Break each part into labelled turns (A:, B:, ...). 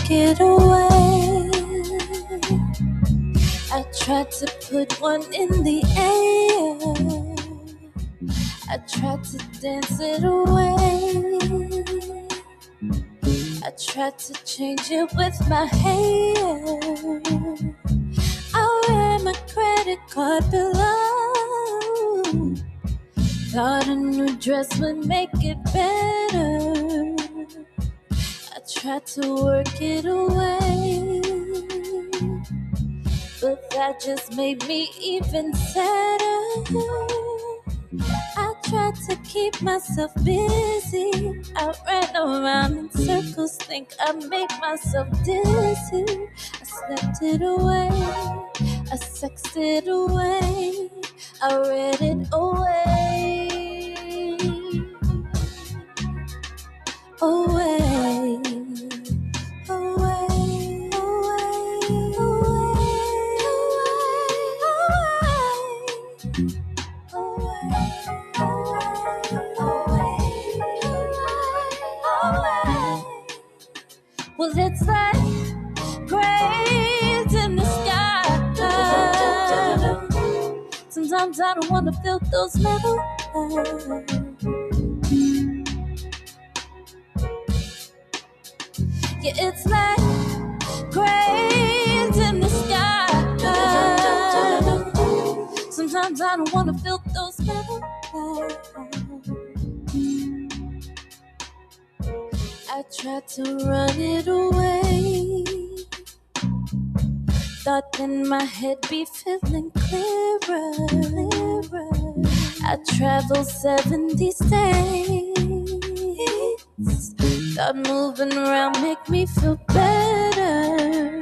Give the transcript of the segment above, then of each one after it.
A: work it away. I tried to put one in the air. I tried to dance it away. I tried to change it with my hair. I wear my credit card below. Thought a new dress would make it better. I tried to work it away, but that just made me even sadder. I tried to keep myself busy. I ran around in circles, think I made myself dizzy. I slept it away, I sexed it away, I read it away. Away, away, away, away. Well, it's like graves in the sky. Sometimes I don't wanna feel those metal eyes. Yeah, it's like graves in the sky. Sometimes I don't wanna feel those metal eyes. I tried to run it away. Thought then my head be feeling clearer. I traveled 70 states. Thought moving around make me feel better.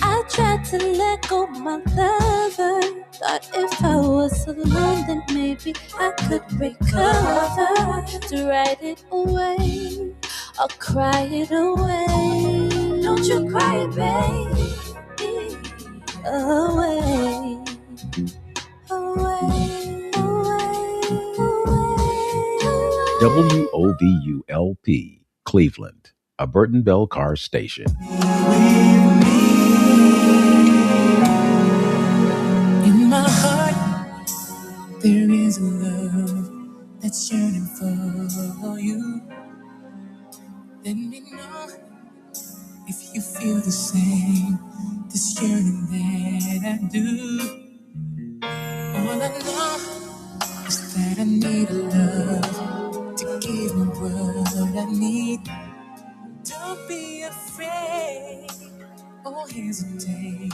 A: I tried to let go my lover. Thought if I was alone, then maybe I could recover. To write it away or cry it away. Don't you cry, baby. Away, away, away.
B: WOVULP, Cleveland, a Burton Bell Car station.
C: In my heart, there is a love that's yearning for you. Let me know if you feel the same, this yearning that I do. All I know is that I need a love to give me what I need. Don't be afraid or hesitate.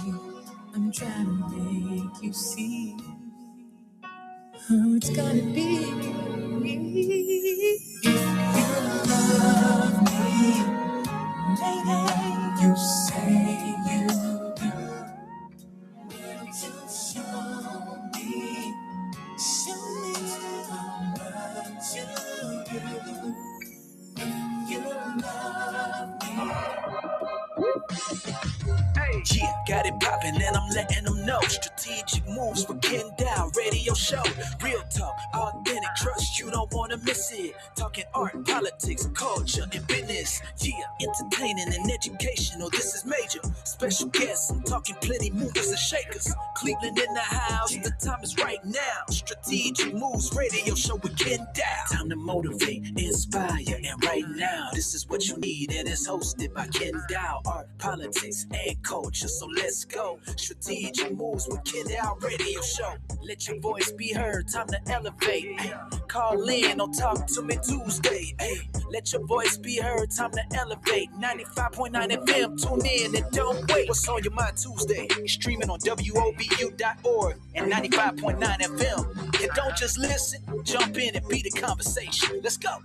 C: I'm trying to make you see how it's gotta be. If you love me, lady, you say you do. Will you show me how much you do? If you love me.
D: Yeah, got it poppin' and I'm letting them know. Strategic moves for Kenn Dowell radio show. Real talk, authentic trust, you don't wanna miss it. Talking art, politics, culture, and business. Yeah, entertaining and educational, this is major. Special guests, I'm talking plenty movers and shakers. Cleveland in the house, the time is right now. Strategic moves radio show with Kenn Dowell. Time to motivate, inspire, and right now, this is what you need, and it's hosted by Kenn Dowell. Art, politics, and culture, so let's go. Strategic moves with Kenn Dowell radio show. Let your voice be heard, time to elevate. Ay, call in or talk to me Tuesday. Ay, let your voice be heard, time to elevate. 95.9 FM, tune in and don't wait. What's on your mind Tuesday? Streaming on WOBU.org and 95.9 FM. And don't just listen, jump in and be the conversation. Let's go.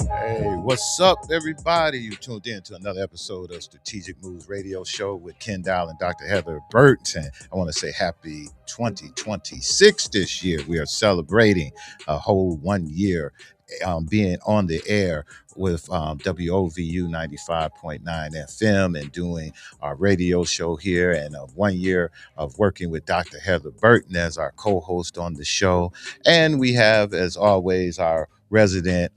E: Hey, what's up, everybody? You tuned in to another episode of Strategic Moves Radio Show with Kenn Dowell and Dr. Heather Burton. I want to say happy 2026 this year. We are celebrating a whole 1 year being on the air with WOVU 95.9 FM and doing our radio show here, and 1 year of working with Dr. Heather Burton as our co-host on the show. And we have, as always, our resident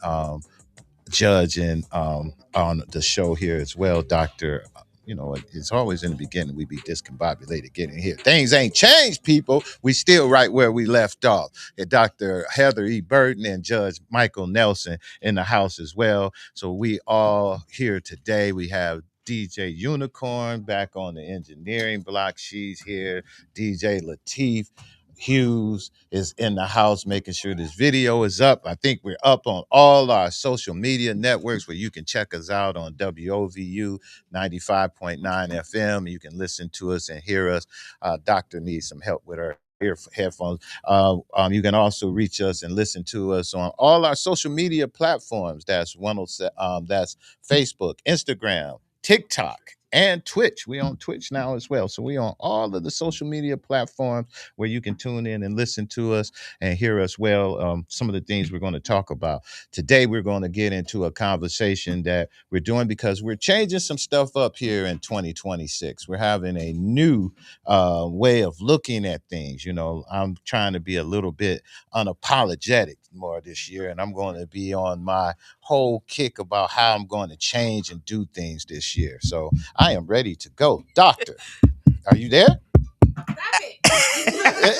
E: judging on the show here as well, Doctor. You know, it's always in the beginning we be discombobulated getting here. Things ain't changed, people. We still right where we left off. And Dr. Heather E. Burton and Judge Michael Nelson in the house as well. So we all here today. We have DJ Unicorn back on the engineering block. She's here. DJ Lateef Hughes is in the house making sure this video is up. I think we're up on all our social media networks where you can check us out on WOVU 95.9 FM. You can listen to us and hear us. Doctor needs some help with her headphones. You can also reach us and listen to us on all our social media platforms. That's that's Facebook, Instagram, TikTok, and Twitch. We on Twitch now as well. So we on all of the social media platforms where you can tune in and listen to us and hear us well. Some of the things we're going to talk about today, we're going to get into a conversation that we're doing because we're changing some stuff up here in 2026. We're having a new way of looking at things. You know, I'm trying to be a little bit unapologetic more this year, and I'm going to be on my whole kick about how I'm going to change and do things this year. So I am ready to go. Doctor, are you there?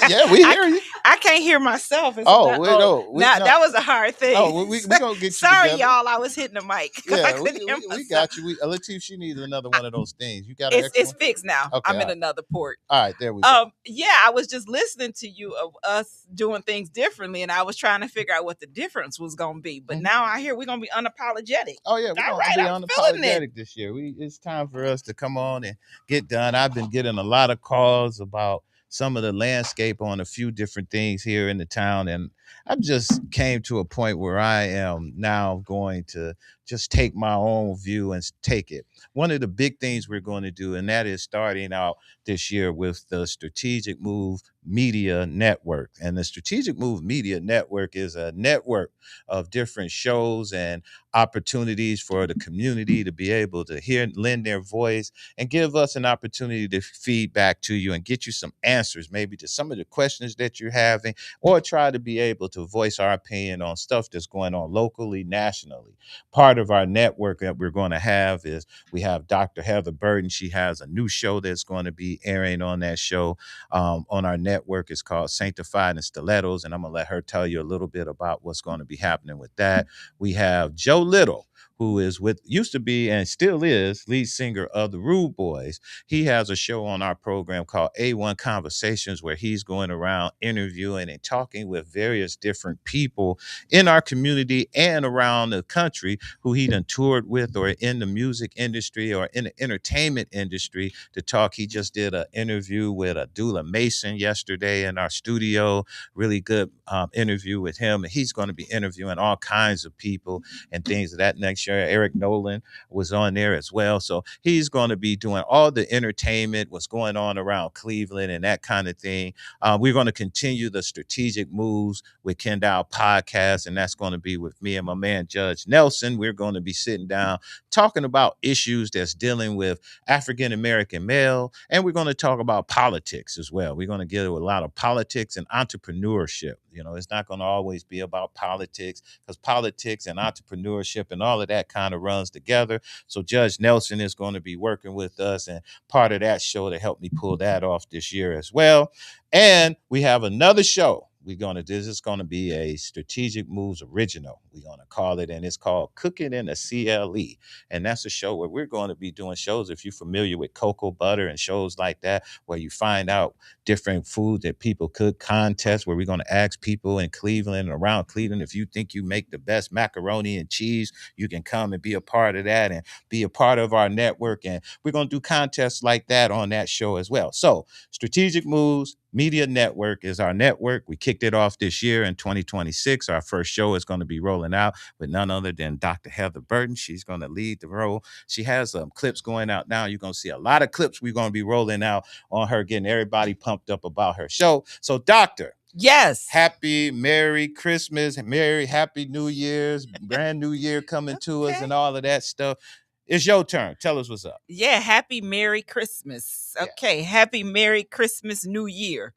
E: Yeah, we hear you.
F: I can't hear myself.
E: That
F: was a hard thing.
E: Oh, we gonna get you.
F: Sorry,
E: together.
F: y'all. I was hitting the mic.
E: Yeah, we got you. Lateef, she needs another one of those things. You got
F: it's fixed now.
E: Okay,
F: I'm in another port.
E: All right, there we go.
F: Yeah, I was just listening to you of us doing things differently, and I was trying to figure out what the difference was gonna be. But now I hear we're gonna be unapologetic.
E: Oh yeah, we're gonna be unapologetic this year. It's time for us to come on and get done. I've been getting a lot of calls about some of the landscape on a few different things here in the town. And I've just came to a point where I am now going to just take my own view and take it. One of the big things we're going to do, and that is starting out this year with the Strategic Move Media Network. And the Strategic Move Media Network is a network of different shows and opportunities for the community to be able to hear, lend their voice, and give us an opportunity to feed back to you and get you some answers, maybe to some of the questions that you're having, or try to be able to voice our opinion on stuff that's going on locally, nationally. Part of our network that we're going to have is we have Dr. Heather Burton. She has a new show that's going to be airing on that show on our network. It's called Sanctified and Stilettos, and I'm going to let her tell you a little bit about what's going to be happening with that. We have Joe Little, who used to be and still is lead singer of the Rude Boys. He has a show on our program called A1 Conversations, where he's going around interviewing and talking with various different people in our community and around the country who he done toured with or in the music industry or in the entertainment industry to talk. He just did an interview with Adula Mason yesterday in our studio. Really good interview with him. And he's going to be interviewing all kinds of people and things of that nature. Eric Nolan was on there as well. So he's going to be doing all the entertainment, what's going on around Cleveland and that kind of thing. We're going to continue the Strategic Moves with Kenn Dowell podcast, and that's going to be with me and my man, Judge Nelson. We're going to be sitting down talking about issues that's dealing with African-American male, and we're going to talk about politics as well. We're going to get a lot of politics and entrepreneurship. You know, it's not going to always be about politics, because politics and entrepreneurship and all of that kind of runs together. So Judge Nelson is going to be working with us and part of that show to help me pull that off this year as well. And we have another show. This is going to be a Strategic Moves original. We're going to call it, and it's called Cooking in the CLE. And that's a show where we're going to be doing shows, if you're familiar with cocoa butter and shows like that, where you find out different food that people cook, contests where we're going to ask people in Cleveland and around Cleveland, if you think you make the best macaroni and cheese, you can come and be a part of that and be a part of our network. And we're going to do contests like that on that show as well. So Strategic Moves Media Network is our network. We kicked it off this year in 2026. Our first show is going to be rolling out with none other than Dr. Heather Burton. She's going to lead the role. She has clips going out now. You're going to see a lot of clips we're going to be rolling out on her, getting everybody pumped up about her show. So, Doctor.
F: Yes.
E: Happy Merry Christmas, Happy New Year's, brand new year coming to us and all of that stuff. It's your turn. Tell us what's up.
F: Yeah, happy Merry Christmas. Okay, Happy Merry Christmas New Year.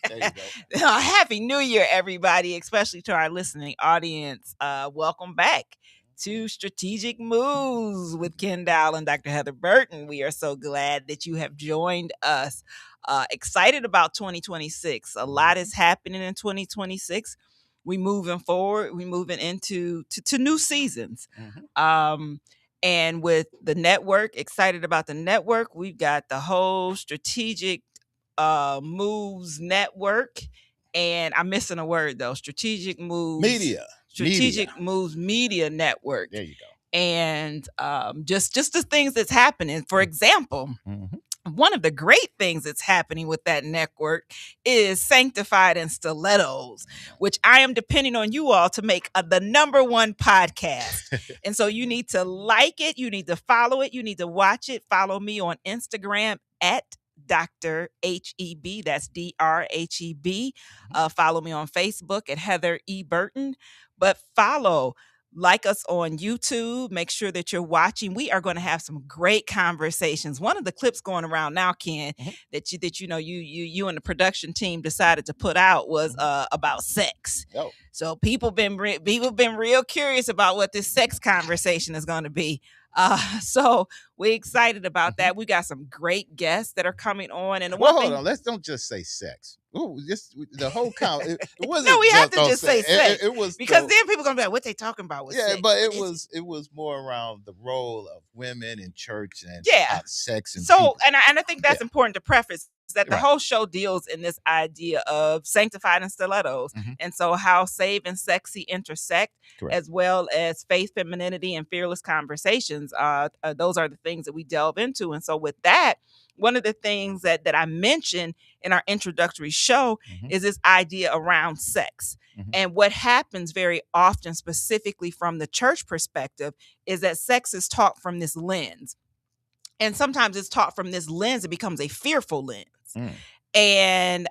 E: There you go.
F: Happy New Year, everybody, especially to our listening audience. Welcome back to Strategic Moves with Kenn Dowell and Dr. Heather Burton. We are so glad that you have joined us. Excited about 2026. A lot is happening in 2026. We moving forward. We moving into to new seasons. And with the network, excited about the network. We've got the whole Strategic Moves Network. And I'm missing a word though. Strategic Moves Moves Media Network.
E: There you go.
F: And just the things that's happening. For example, one of the great things that's happening with that network is Sanctified in Stilettos, which I am depending on you all to make the #1 podcast. And so you need to like it. You need to follow it. You need to watch it. Follow me on Instagram at Dr. HEB. That's DRHEB. Follow me on Facebook at Heather E. Burton. But like us on YouTube. Make sure that you're watching. We are going to have some great conversations. One of the clips going around now, Ken, that you and the production team decided to put out was about sex.
E: Oh.
F: So people been real curious about what this sex conversation is going to be. So we're excited about that. We got some great guests that are coming on. And
E: hold on, let's don't just say sex. Ooh, just the whole it wasn't.
F: No, we have to just say sex.
E: It was
F: because then people gonna be like, "What they talking about?" With sex?
E: But it was more around the role of women in church and sex and
F: so
E: people.
F: and I think that's important to preface that the whole show deals in this idea of Sanctified in Stilettos, and so how Save and Sexy intersect, as well as faith, femininity, and fearless conversations. Those are the things that we delve into, and so with that. One of the things that I mentioned in our introductory show is this idea around sex. And what happens very often, specifically from the church perspective, is that sex is taught from this lens. And sometimes it's taught from this lens, it becomes a fearful lens. And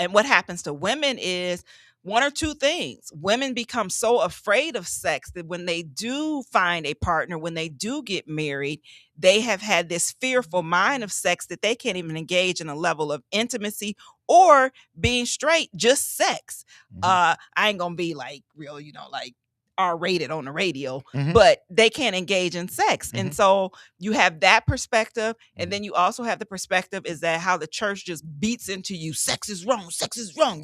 F: what happens to women is one or two things. Women become so afraid of sex that when they do find a partner, when they do get married, they have had this fearful mind of sex that they can't even engage in a level of intimacy or being straight, just sex. I ain't gonna be like real, like R-rated on the radio, but they can't engage in sex. And so you have that perspective. And then you also have the perspective is that how the church just beats into you. Sex is wrong.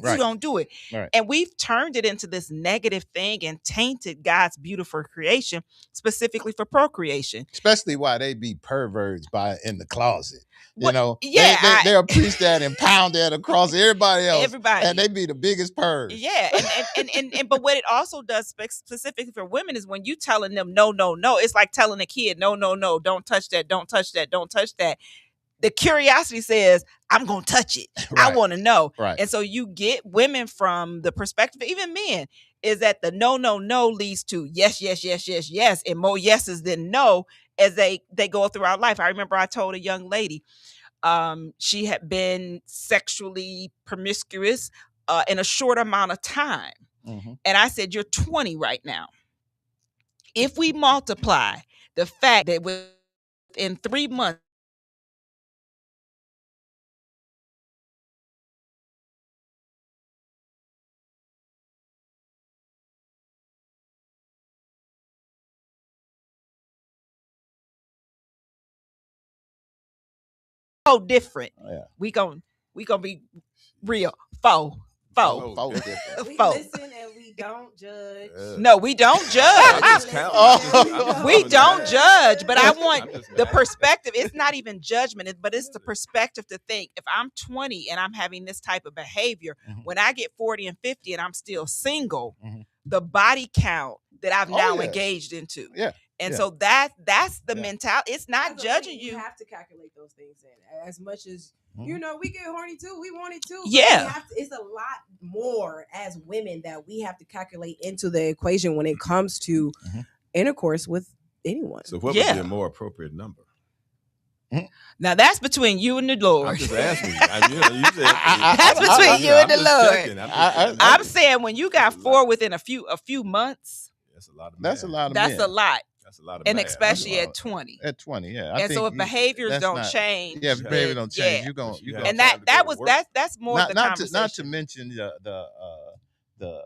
F: Right. You don't do it. Right. And we've turned it into this negative thing and tainted God's beautiful creation, specifically for procreation.
E: Especially why they be perverts in the closet.
F: They'll
E: preach that and pound that across everybody else. And they be the biggest pervs.
F: Yeah. And but what it also does specifically for women is when you telling them no, it's like telling a kid, no, don't touch that, don't touch that, don't touch that. The curiosity says, I'm going to touch it. Right. I want to know. Right. And so you get women from the perspective, even men, is that the no leads to yes, and more yeses than no as they go throughout life. I remember I told a young lady, she had been sexually promiscuous in a short amount of time. And I said, you're 20 right now. If we multiply the fact that within 3 months, so different. We gonna be real. Four.
G: Listen and we don't judge.
F: No, we don't judge. We don't judge. But I want the perspective. It's not even judgment, but it's the perspective to think. If I'm 20 and I'm having this type of behavior, when I get 40 and 50 and I'm still single, the body count that I've now engaged into. And so that's the mentality. It's not judging you.
G: You have to calculate those things in as much as we get horny too. We want it too.
F: Yeah,
G: it's a lot more as women that we have to calculate into the equation when it comes to intercourse with anyone.
H: So what would be a more appropriate number?
F: Now that's between you and the Lord.
H: I'm just asking you.
F: That's between you and the Lord. I'm saying when you got 4 within a few months.
H: That's a lot of
E: That's a lot of
F: That's
E: men.
F: a lot.
H: That's a lot of
F: and
H: math.
F: especially at 20.
E: At 20, yeah.
F: And so if behaviors don't change,
E: if behavior don't change,
F: yeah.
E: you go.
F: And that's more of the conversation.
E: Not to mention the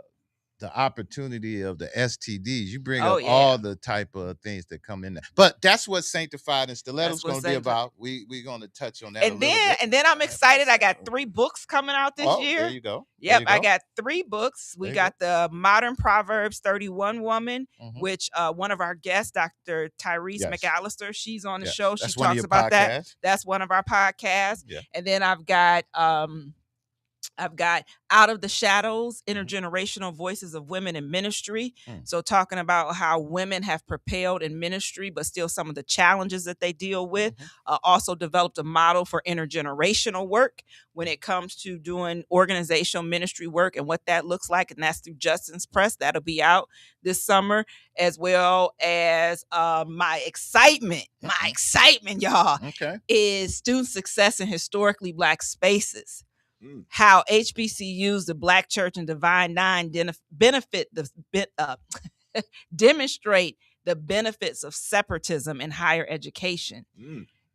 E: opportunity of the STDs. You bring up all the type of things that come in there. But that's what Sanctified and Stiletto's going to be about. We're going to touch on that a little bit.
F: And then I'm excited. I got 3 books coming out this year.
E: There you go.
F: Yep, I got 3 books. We got the Modern Proverbs 31 Woman, which one of our guests, Dr. Tyrese McAllister, she's on the show. She talks about that. That's one of our podcasts. Yeah. And then I've got Out of the Shadows, Intergenerational Voices of Women in Ministry. So talking about how women have propelled in ministry, but still some of the challenges that they deal with. Also developed a model for intergenerational work when it comes to doing organizational ministry work and what that looks like. And that's through Justin's Press. That'll be out this summer, as well as my excitement, y'all, is student success in historically Black spaces. How HBCUs, the Black Church, and Divine Nine demonstrate the benefits of separatism in higher education.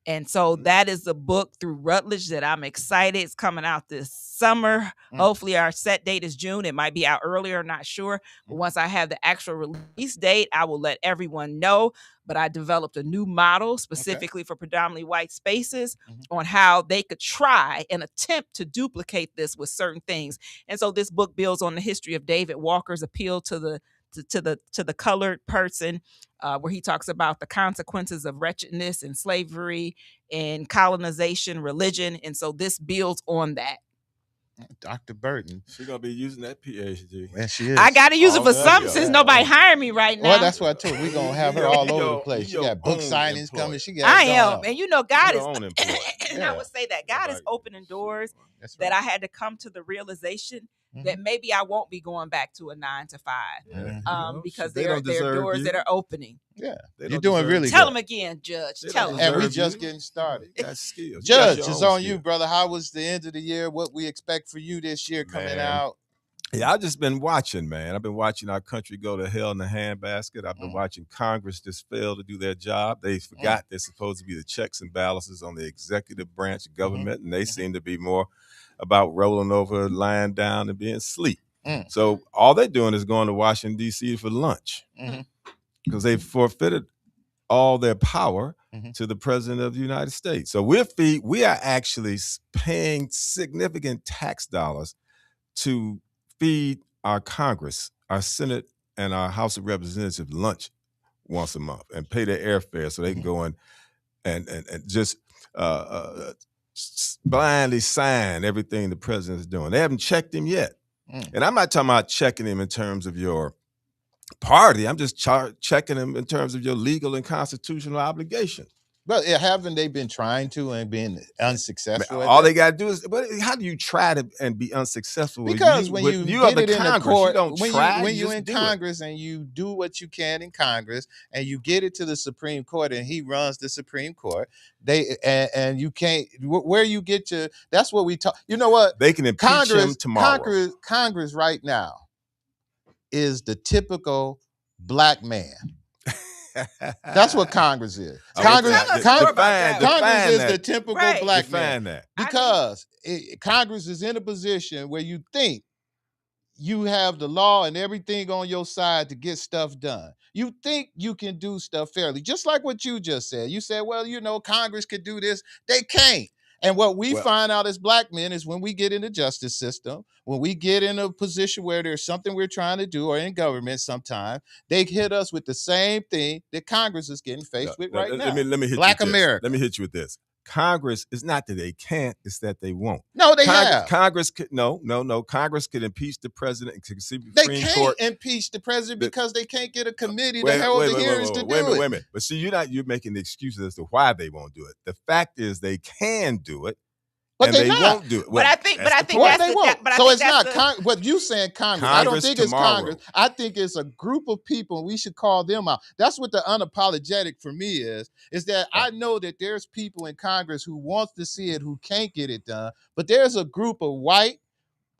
F: And so that is the book through Rutledge that I'm excited. It's coming out this summer. Hopefully our set date is June. It might be out earlier, not sure. But once I have the actual release date, I will let everyone know. But I developed a new model specifically for predominantly white spaces on how they could try and attempt to duplicate this with certain things. And so this book builds on the history of David Walker's appeal to the colored person, where he talks about the consequences of wretchedness and slavery and colonization, religion. And so this builds on that.
E: Dr. Burton.
H: She's going to be using that PhD.
E: Yeah, she is.
F: I got to use it for something since nobody hiring me right now.
E: Well, that's what I told you. We're going to have her all over the place. She got book signings coming. She got
F: I am. And you know, God is, and
H: I
F: would say that God is opening doors that I had to come to the realization that maybe I won't be going back to a 9 to 5 because there are doors that are opening.
E: Yeah, you're doing really
F: Tell
E: good.
F: them again, Judge. Tell them.
E: And we just getting started.
H: That's skills.
E: Judge, it's on you, brother. How was the end of the year? What we expect for you this year coming out?
H: Yeah, I've just been watching, man. I've been watching our country go to hell in a handbasket. I've been watching Congress just fail to do their job. They forgot they're supposed to be the checks and balances on the executive branch of government, and they seem to be more about rolling over, lying down, and being asleep. So all they're doing is going to Washington, D.C. for lunch because they forfeited all their power to the president of the United States. So we are actually paying significant tax dollars to feed our Congress, our Senate, and our House of Representatives lunch once a month and pay their airfare so they can go in and just blindly sign everything the president is doing. They haven't checked him yet. And I'm not talking about checking him in terms of your party. I'm just checking him in terms of your legal and constitutional obligations.
E: But haven't they been trying to and been unsuccessful?
H: All they got to do is, but how do you try to and be unsuccessful?
E: Because when you get it in the court, when
H: you're
E: in Congress and you do what you can in Congress and you get it to the Supreme Court and he runs the Supreme Court, and you can't, where you get to, that's what we talk. You know what?
H: They can impeach him tomorrow.
E: Congress right now is the typical Black man. That's what Congress is. Congress is the typical Black man. Because Congress is in a position where you think you have the law and everything on your side to get stuff done. You think you can do stuff fairly, just like what you just said. You said, well, you know, Congress could do this. They can't. And what we find out as Black men is when we get in the justice system, when we get in a position where there's something we're trying to do or in government sometime, they hit us with the same thing that Congress is getting faced with right now.
H: Let me hit
E: Black
H: you with
E: America.
H: Let me hit you with this. Congress, it's not that they can't, it's that they won't.
E: No, they have.
H: Congress could, no. Congress could impeach the president and could see
E: They can't impeach the president because they can't get a committee to hold the hearings to do it.
H: Wait a minute. But see, you're making the excuses as to why they won't do it. The fact is they can do it.
E: But
H: and they won't do it.
F: Well, but I think
E: they won't. So it's not what you saying Congress. I don't think it's Congress. I think it's a group of people. We should call them out. That's what the unapologetic for me is that I know that there's people in Congress who wants to see it, who can't get it done. But there's a group of white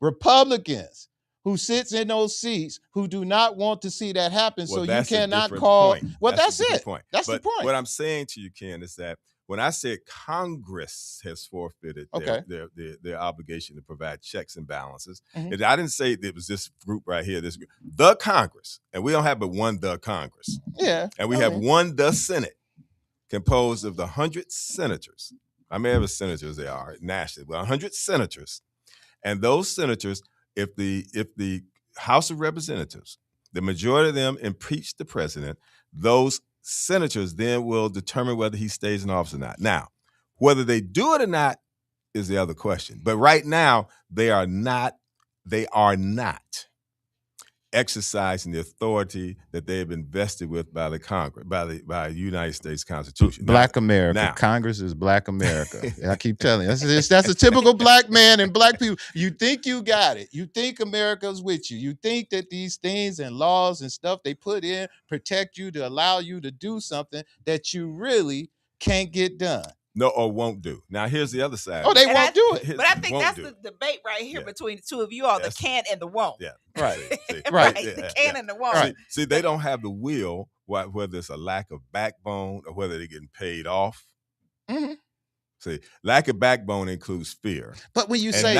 E: Republicans who sits in those seats who do not want to see that happen.
H: Well,
E: So you cannot
H: different
E: call.
H: point.
E: Well,
H: that's
E: it.
H: Point.
E: That's
H: but
E: the point.
H: What I'm saying to you, Ken, is that when I said Congress has forfeited their obligation to provide checks and balances, and I didn't say it was this group right here, this group, the Congress, and we don't have but one the Congress.
E: Yeah.
H: And we have one the Senate, composed of the 100 senators. I may have a senators they are nationally, but 100 senators. And those senators, if the House of Representatives, the majority of them impeach the president, those senators then will determine whether he stays in office or not. Now, whether they do it or not is the other question. But right now, they are not exercising the authority that they have been vested with by the Congress, by the United States Constitution.
E: Black America. Congress is Black America. I keep telling you, that's a typical black man and black people. You think you got it. You think America's with you. You think that these things and laws and stuff they put in protect you to allow you to do something that you really can't get done.
H: No, or won't do. Now, here's the other side.
E: Oh, they won't do it.
F: But I think that's the debate right here between the two of you all, the can and the won't.
H: Yeah.
E: Right.
F: Right. The can and the won't.
E: Right.
H: See, they don't have the will, whether it's a lack of backbone or whether they're getting paid off.
E: Mm-hmm.
H: See, lack of backbone includes fear.
E: But when you say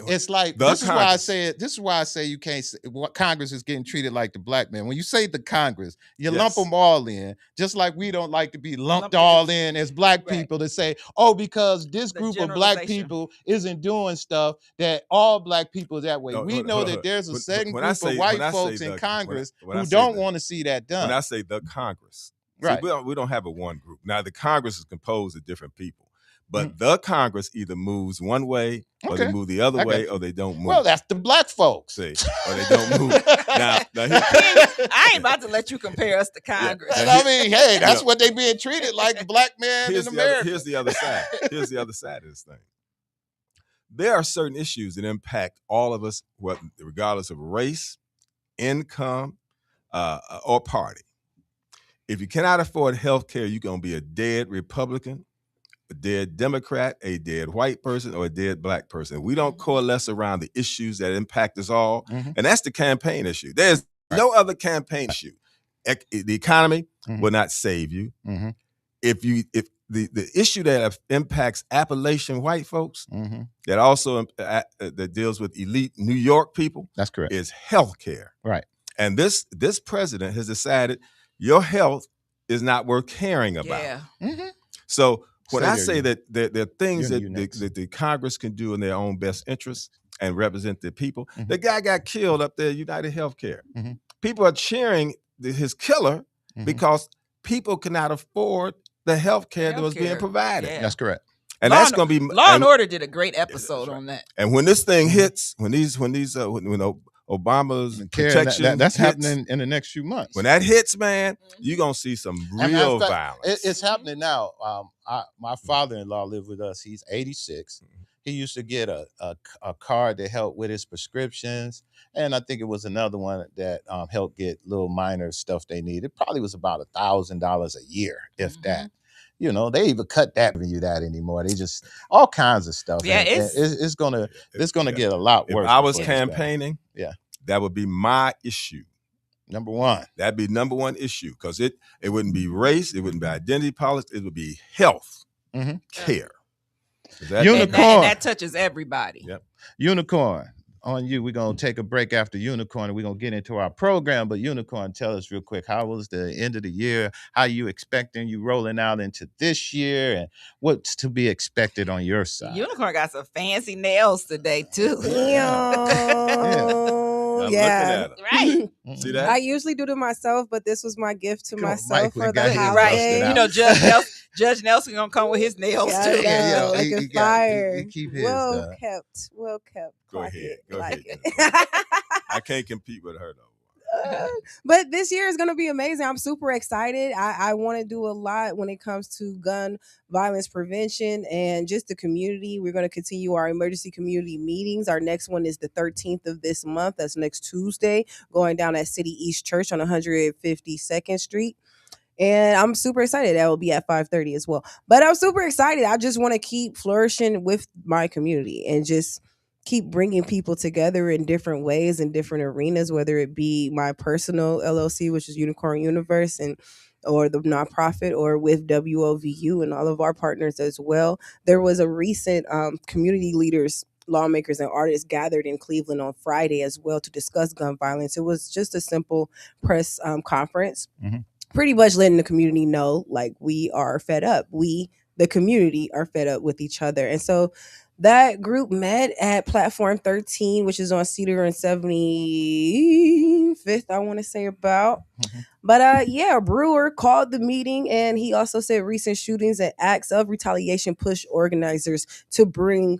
E: it's like this is why I say you can't say what Congress is getting treated like the black man. When you say the Congress, you lump them all in, just like we don't like to be lumped all in as black people to say, oh, because this group of black people isn't doing stuff that all black people is that way. We know that there's a certain group of white folks in Congress who don't want to see that done.
H: When I say the Congress, right? See, we don't have a one group. Now the Congress is composed of different people. But the Congress either moves one way or they move the other way or they don't move.
E: Well, that's the black folks.
H: See, or they don't move. now
F: I ain't about to let you compare us to Congress.
E: Yeah. I mean, hey, that's what they being treated like, black man in America.
H: Here's the other side. Here's the other side of this thing. There are certain issues that impact all of us, regardless of race, income, or party. If you cannot afford health care, you're going to be a dead Republican, a dead Democrat, a dead white person, or a dead black person. We don't coalesce around the issues that impact us all. And that's the campaign issue. There's no other campaign issue. The economy will not save you. If the issue that impacts Appalachian white folks, that also that deals with elite New York people,
E: that's correct,
H: is health care.
E: Right.
H: And this president has decided your health is not worth caring about.
F: Yeah.
H: So when I say that there are things that the Congress can do in their own best interest and represent the people, the guy got killed up there at United Healthcare. People are cheering his killer because people cannot afford the health care that was being provided.
E: Yeah. That's correct.
H: And that's going to be
F: Law and Order did a great episode on that.
H: And when this thing hits, when Obama's protection
E: that's happening in the next few months.
H: When that hits, man, you're gonna see some real violence.
E: It's happening now. My father-in-law lived with us. He's 86. He used to get a card to help with his prescriptions, and I think it was another one that helped get little minor stuff they needed. It probably was about $1,000 a year, if that. You know, they even cut that anymore. They just all kinds of stuff.
F: Yeah,
E: it's gonna get a lot worse.
H: If I was campaigning, that would be my issue.
E: Number one.
H: That'd be number one issue because it wouldn't be race, it wouldn't be identity politics, it would be health care.
E: Unicorn.
F: And that touches everybody.
H: Yep.
E: Unicorn. On you, we're going to take a break after Unicorn and we're going to get into our program. But Unicorn, tell us real quick, how was the end of the year? How you expecting you rolling out into this year and what's to be expected on your side?
F: Unicorn got some fancy nails today, too.
G: Yeah.
F: Right.
H: See that?
G: I usually do to myself, but this was my gift to myself for the holiday.
F: Right. You know, Judge Nelson gonna come with his nails too.
G: Like fire.
E: He keep his,
G: well kept.
H: Go ahead. I can't compete with her though.
G: But this year is going to be amazing. I'm super excited. I want to do a lot when it comes to gun violence prevention and just the community. We're going to continue our emergency community meetings. Our next one is the 13th of this month. That's next Tuesday, going down at City East Church on 152nd Street. And I'm super excited. That will be at 5:30 as well. But I'm super excited. I just want to keep flourishing with my community and just keep bringing people together in different ways in different arenas, whether it be my personal LLC, which is Unicorn Universe, and or the nonprofit, or with WOVU and all of our partners as well. There was a recent community leaders, lawmakers, and artists gathered in Cleveland on Friday as well to discuss gun violence. It was just a simple press conference, pretty much letting the community know, like, we are fed up. We, the community, are fed up with each other. And so that group met at Platform 13, which is on Cedar and 75th, I want to say about. But Brewer called the meeting, and he also said recent shootings and acts of retaliation push organizers to bring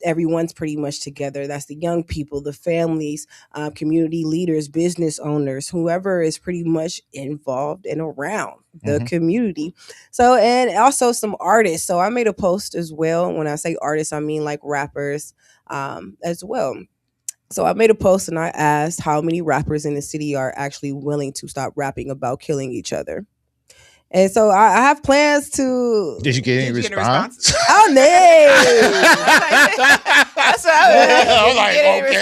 G: everyone's pretty much together. That's the young people, the families, community leaders, business owners, whoever is pretty much involved and around the community. So, and also some artists. So I made a post as well. When I say artists, I mean like rappers as well. So I made a post and I asked how many rappers in the city are actually willing to stop rapping about killing each other. And so I have plans to.
E: Did you get any response?
G: Oh, no.
F: That's what I was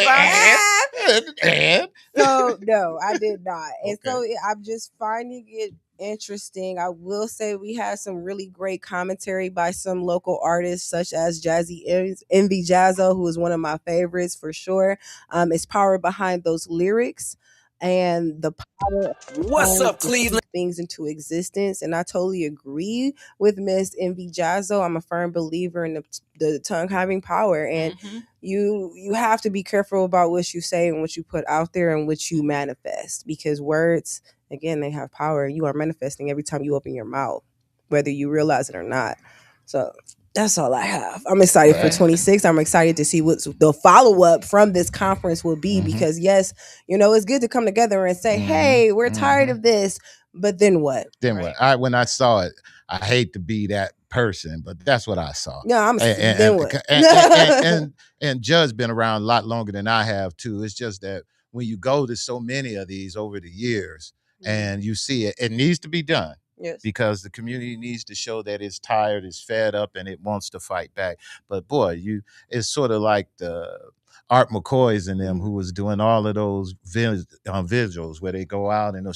F: like.
E: And?
G: So, no, I did not. And so I'm just finding it interesting. I will say we had some really great commentary by some local artists, such as Jazzy Envy Jazzo, who is one of my favorites for sure. It's power behind those lyrics and the power.
D: What's up, Cleveland?
G: Things into existence. And I totally agree with Miss Envy Jazzo. I'm a firm believer in the tongue having power. And you have to be careful about what you say and what you put out there and what you manifest, because words, again, they have power. You are manifesting every time you open your mouth, whether you realize it or not. So that's all I have. I'm excited for 26. I'm excited to see what the follow-up from this conference will be, because yes, it's good to come together and say, hey, we're tired of this, but then what?
E: What? When I saw it, I hate to be that person, but that's what I saw.
G: Yeah, then what?
E: And Judd's been around a lot longer than I have too. It's just that when you go to so many of these over the years and you see it needs to be done.
G: Yes.
E: Because the community needs to show that it's tired, it's fed up, and it wants to fight back. But boy, it's sort of like the Art McCoys and them who was doing all of those visuals where they go out and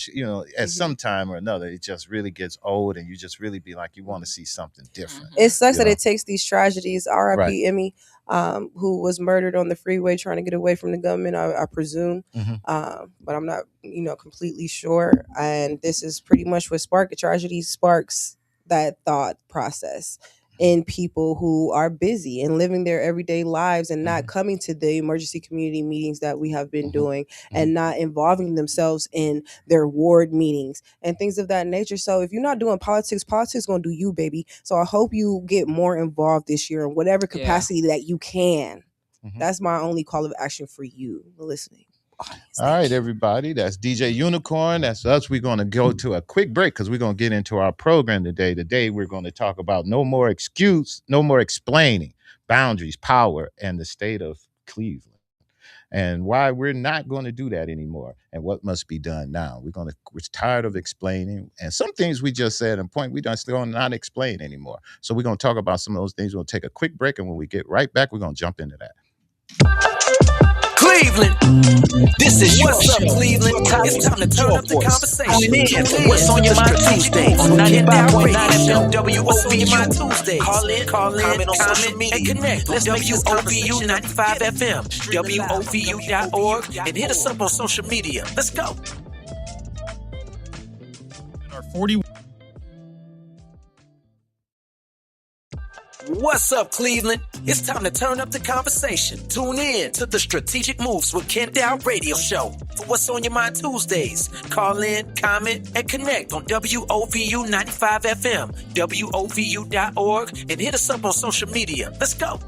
E: at some time or another, it just really gets old, and you just really be like, you want to see something different.
G: It sucks that it takes these tragedies. R.I.P. Emmy, who was murdered on the freeway trying to get away from the gunman, I presume. But I'm not, completely sure. And this is pretty much what sparked the tragedy, sparks that thought process in people who are busy and living their everyday lives and not coming to the emergency community meetings that we have been doing and not involving themselves in their ward meetings and things of that nature. So if you're not doing politics going to do you, baby. So I hope you get more involved this year in whatever capacity that you can. That's my only call of action for you, the listening audience.
E: All right, everybody. That's DJ Unicorn. That's us. We're going to go to a quick break because we're going to get into our program today. Today, we're going to talk about no more excuse, no more explaining, boundaries, power, and the state of Cleveland, and why we're not going to do that anymore and what must be done now. We're tired of explaining, and some things we just said and point we don't still not explain anymore. So we're going to talk about some of those things. We'll take a quick break, and when we get right back, we're going to jump into that.
D: Cleveland, this is What's Up, Cleveland. It's time to turn up the conversation. What's on your mind Tuesday on 95.9 FM WOVU Tuesday. Call in, comment on social media, and connect with WOVU 95 FM, WOVU.org, and hit us up on social media. Let's go.
I: Our 40.
D: What's up, Cleveland? It's time to turn up the conversation. Tune in to the Strategic Moves with Kenn Dowell radio show for What's on Your Mind Tuesdays. Call in, comment, and connect on WOVU 95 FM, WOVU.org, and hit us up on social media. Let's go.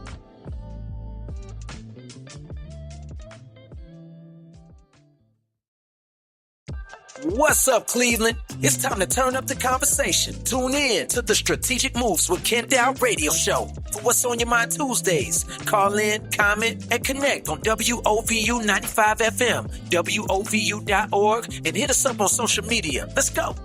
D: What's up, Cleveland? It's time to turn up the conversation. Tune in to the Strategic Moves with Kenn Dowell radio show for What's on Your Mind Tuesdays. Call in, comment, and connect on WOVU 95 FM, WOVU.org, and hit us up on social media. Let's go.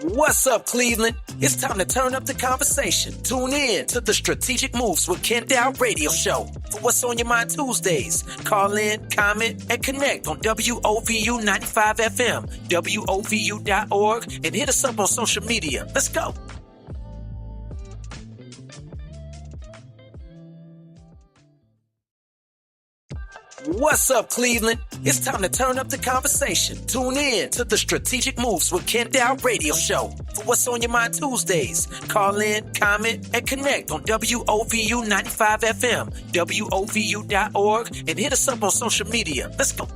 D: What's up, Cleveland? It's time to turn up the conversation. Tune in to the Strategic Moves with Kenn Dowell radio show. For What's on Your Mind Tuesdays, call in, comment, and connect on WOVU 95 FM, WOVU.org, and hit us up on social media. Let's go. What's up, Cleveland? It's time to turn up the conversation. Tune in to the Strategic Moves with Kenn Dowell radio show. For What's on Your Mind Tuesdays, call in, comment, and connect on WOVU 95 FM, WOVU.org, and hit us up on social media. Let's go.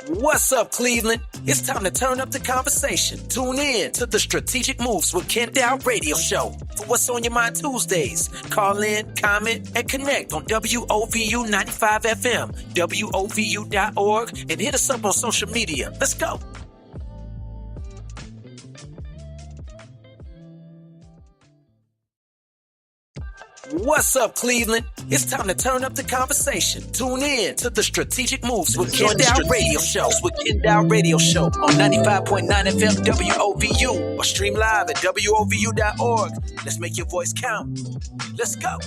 D: What's up, Cleveland? It's time to turn up the conversation. Tune in to the Strategic Moves with Kenn Dowell radio show. For What's on Your Mind Tuesdays, call in, comment, and connect on WOVU 95 FM, WOVU.org, and hit us up on social media. Let's go. What's up, Cleveland? It's time to turn up the conversation. Tune in to the Strategic Moves with Kenn Dowell radio show. With Kenn Dowell radio show on 95.9 FM WOVU or stream live at WOVU.org. Let's make your voice count. Let's go.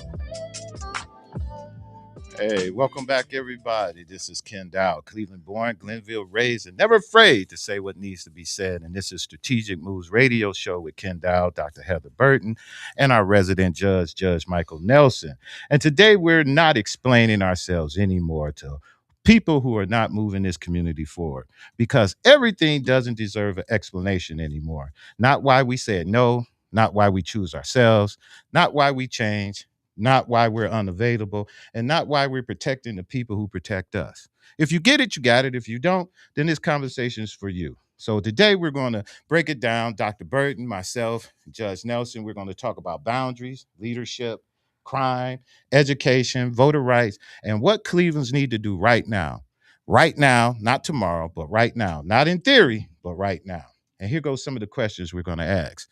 E: Hey, welcome back, everybody. This is Kenn Dowell, Cleveland born, Glenville raised, and never afraid to say what needs to be said. And this is Strategic Moves radio show with Kenn Dowell, Dr. Heather Burton, and our resident judge, Judge Michael Nelson. And today we're not explaining ourselves anymore to people who are not moving this community forward, because everything doesn't deserve an explanation anymore. Not why we said no, not why we choose ourselves, not why we change, not why we're unavailable, and not why we're protecting the people who protect us. If you get it, you got it. If you don't, then this conversation is for you. So today we're going to break it down. Dr. Burton, myself, Judge Nelson, we're going to talk about boundaries, leadership, crime, education, voter rights, and what Cleveland's need to do right now. Right now, not tomorrow, but right now. Not in theory, but right now. And here goes some of the questions we're going to ask.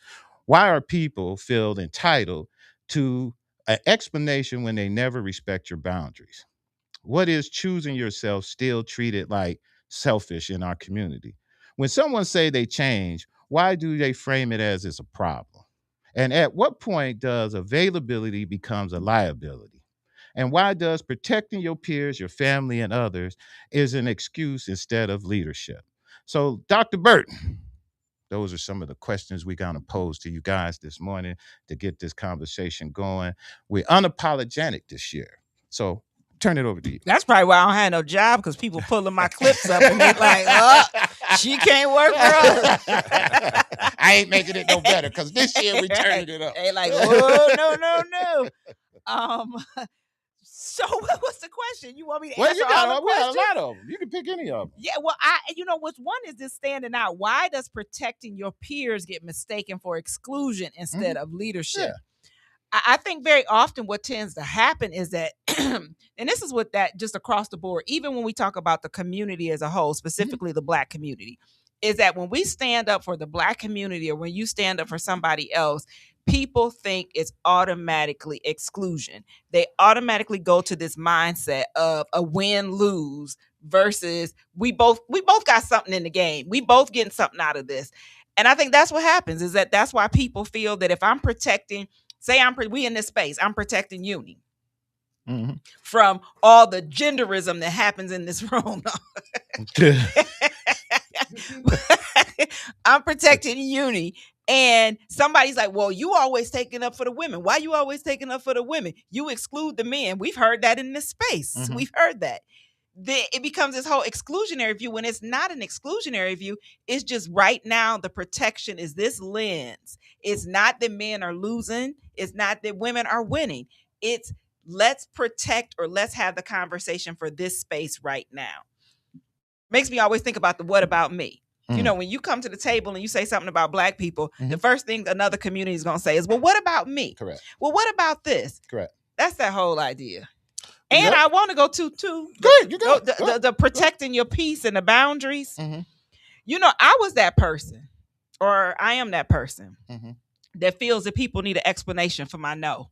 E: Why are people feel entitled to an explanation when they never respect your boundaries? What is choosing yourself still treated like selfish in our community? When someone say they change, why do they frame it as it's a problem? And at what point does availability becomes a liability? And why does protecting your peers, your family, and others is an excuse instead of leadership? So, Dr. Burton, those are some of the questions we're going to pose to you guys this morning to get this conversation going. We're unapologetic this year. So turn it over to you.
F: That's probably why I don't have no job, because people pulling my clips up and they're like, oh, she can't work for us.
E: I ain't making it no better, because this year we turned it up.
F: They like, oh, no. So what's the question? You want me to answer all the questions?
E: We got a lot of them. You can pick any of them.
F: Yeah, well, what's one is this standing out. Why does protecting your peers get mistaken for exclusion instead of leadership? Yeah. I think very often what tends to happen is that, and this is what that just across the board, even when we talk about the community as a whole, specifically the Black community, is that when we stand up for the Black community or when you stand up for somebody else, people think it's automatically exclusion. They automatically go to this mindset of a win-lose versus we both got something in the game. We both getting something out of this. And I think that's what happens, is that's why people feel that if I'm protecting, we in this space, I'm protecting Uni from all the genderism that happens in this room. I'm protecting Uni. And somebody's like, well, you always taking up for the women. Why you always taking up for the women? You exclude the men. We've heard that in this space. We've heard that. It becomes this whole exclusionary view when it's not an exclusionary view. It's just right now the protection is this lens. It's not that men are losing. It's not that women are winning. It's let's protect or let's have the conversation for this space right now. Makes me always think about the what about me? You know, when you come to the table and you say something about Black people, the first thing another community is going to say is, well, what about me?
E: Correct.
F: Well, what about this?
E: Correct.
F: That's that whole idea. And I want to go to
E: good. You go.
F: The protecting your peace and the boundaries. You know, I was that person, or I am that person that feels that people need an explanation for my no.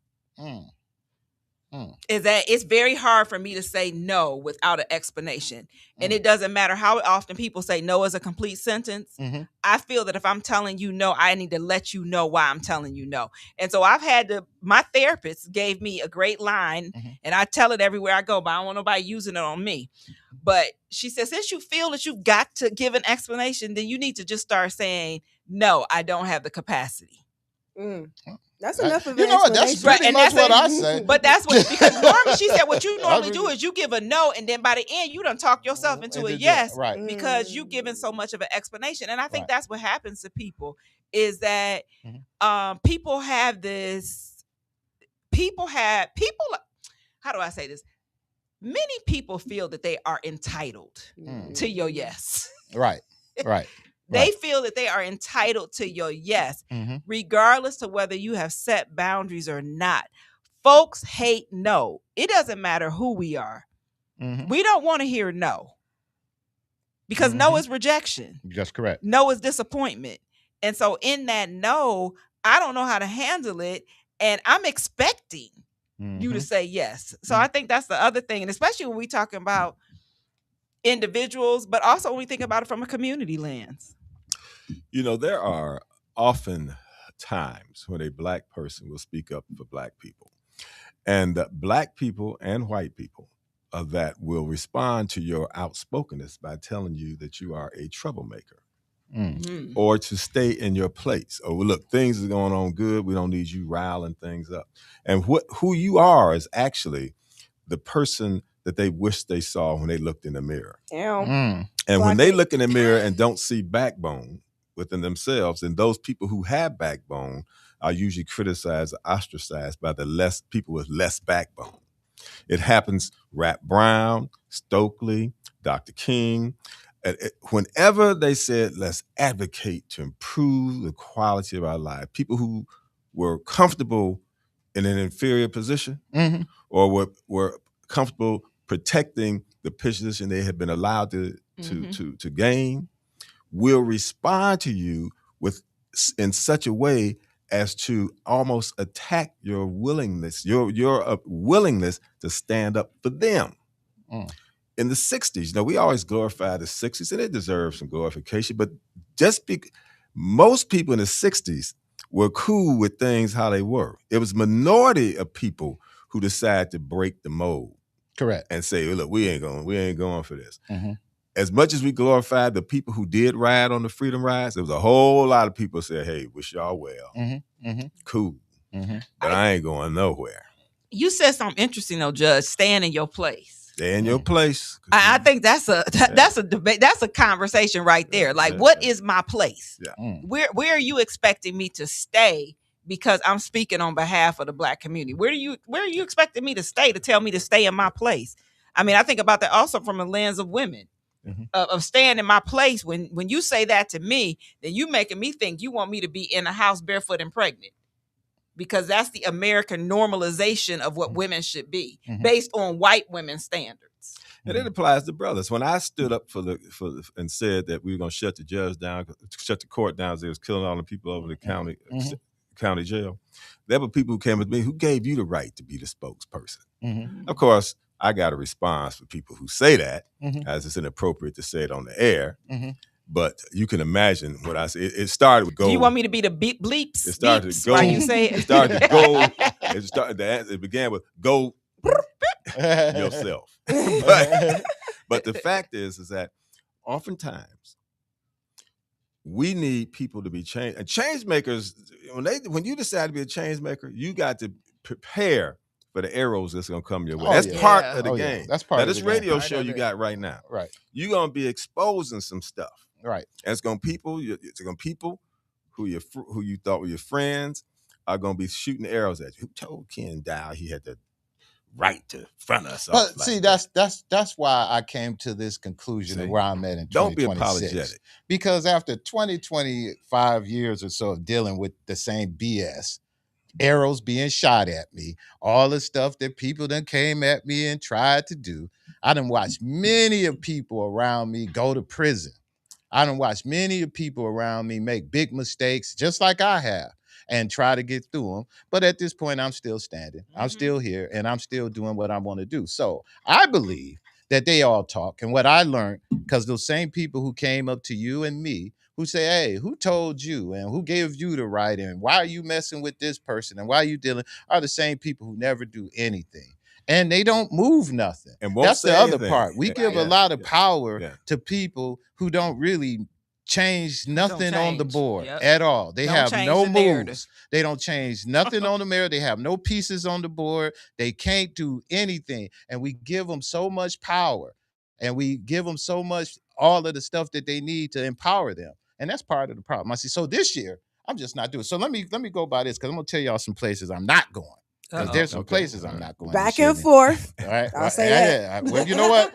F: is that it's very hard for me to say no without an explanation. And it doesn't matter how often people say no as a complete sentence. I feel that if I'm telling you no, I need to let you know why I'm telling you no. And so my therapist gave me a great line, and I tell it everywhere I go, but I don't want nobody using it on me. But she says, since you feel that you've got to give an explanation, then you need to just start saying, no, I don't have the capacity.
G: That's enough of
E: an explanation. That's pretty much what I say.
F: But that's what, because normally she said what you normally do is you give a no, and then by the end you done talk yourself into a yes, because you giving so much of an explanation. And I think that's what happens to people, is that people have this, how do I say this? Many people feel that they are entitled to your yes.
E: Right.
F: They feel that they are entitled to your yes, regardless to whether you have set boundaries or not. Folks hate no. It doesn't matter who we are. We don't want to hear no, because no is rejection.
E: That's correct.
F: No is disappointment. And so in that no, I don't know how to handle it, and I'm expecting you to say yes. So I think that's the other thing, and especially when we talking about individuals, but also when we think about it from a community lens.
H: You know, there are often times when a Black person will speak up for Black people, and Black people and white people that will respond to your outspokenness by telling you that you are a troublemaker, or to stay in your place. Oh, look, things are going on good. We don't need you riling things up. And who you are is actually the person that they wish they saw when they looked in the mirror. And when they look in the mirror and don't see backbone within themselves, then those people who have backbone are usually criticized or ostracized by the people with less backbone. It happens. Rap Brown, Stokely, Dr. King. Whenever they said, let's advocate to improve the quality of our life, people who were comfortable in an inferior position or were comfortable protecting the position they had been allowed to gain, will respond to you in such a way as to almost attack your willingness, your willingness to stand up for them. In the 60s, we always glorify the 60s, and they deserve some glorification, but most people in the 60s were cool with things how they were. It was a minority of people who decided to break the mold.
E: Correct.
H: And say, look, we ain't going for this. As much as we glorified the people who did ride on the freedom rides, there was a whole lot of people said, hey, wish y'all well. Cool. But I ain't going nowhere.
F: You said something interesting though, Judge, staying in your place.
H: Stay in your place.
F: I think that's a debate. That's a conversation right there. Like, what is my place? Where are you expecting me to stay? Because I'm speaking on behalf of the Black community. Where are you expecting me to stay, to tell me to stay in my place? I mean, I think about that also from a lens of women, of staying in my place. When you say that to me, then you making me think you want me to be in a house barefoot and pregnant, because that's the American normalization of what women should be based on white women's standards.
H: And it applies to brothers. When I stood up and said that we were going to shut the judge down, shut the court down, as they was killing all the people over the county jail, there were people who came with me who gave you the right to be the spokesperson. Of course, I got a response for people who say that, as it's inappropriate to say it on the air. But you can imagine what I say. It started with go.
F: Do you want me to be the bleeps?
H: It started to go.
F: Why you say it?
H: It started to go. It began with go yourself. But the fact is that oftentimes we need people to be changed. And change makers, when you decide to be a change maker, you got to prepare for the arrows that's going to come your way. That's part of the game.
E: That's part of the game.
H: This radio show you got right now.
E: Right.
H: You're going to be exposing some stuff.
E: Right.
H: And it's going to people who you thought were your friends are going to be shooting arrows at you. Who told Kenn Dowell he had the right to front us?
E: But see, that's why I came to this conclusion of where I'm at in 2026.
H: Don't be apologetic.
E: Because after 25 years or so of dealing with the same BS, arrows being shot at me, all the stuff that people done came at me and tried to do, I done watched many of people around me go to prison. I done watched many of people around me make big mistakes, just like I have. and try to get through them. But at this point, I'm still standing. I'm still here, and I'm still doing what I want to do. So I believe that they all talk. And what I learned, because those same people who came up to you and me, who say, hey, who told you and who gave you the right, and why are you messing with this person and why are you dealing, are the same people who never do anything. And they don't move nothing.
H: And won't
E: That's
H: say
E: the other
H: anything.
E: part. We give a lot of power to people who don't really change nothing on the board at all. They have no moves. They don't change nothing on the mirror. They have no pieces on the board. They can't do anything. And we give them so much power, and we give them so much, all of the stuff that they need to empower them. And that's part of the problem. I see. So this year, I'm just not doing it. So let me go by this, because I'm gonna tell y'all some places I'm not going. Because there's some places I'm not going.
G: Back and forth.
E: All right.
G: I'll say that.
E: Well, you know what?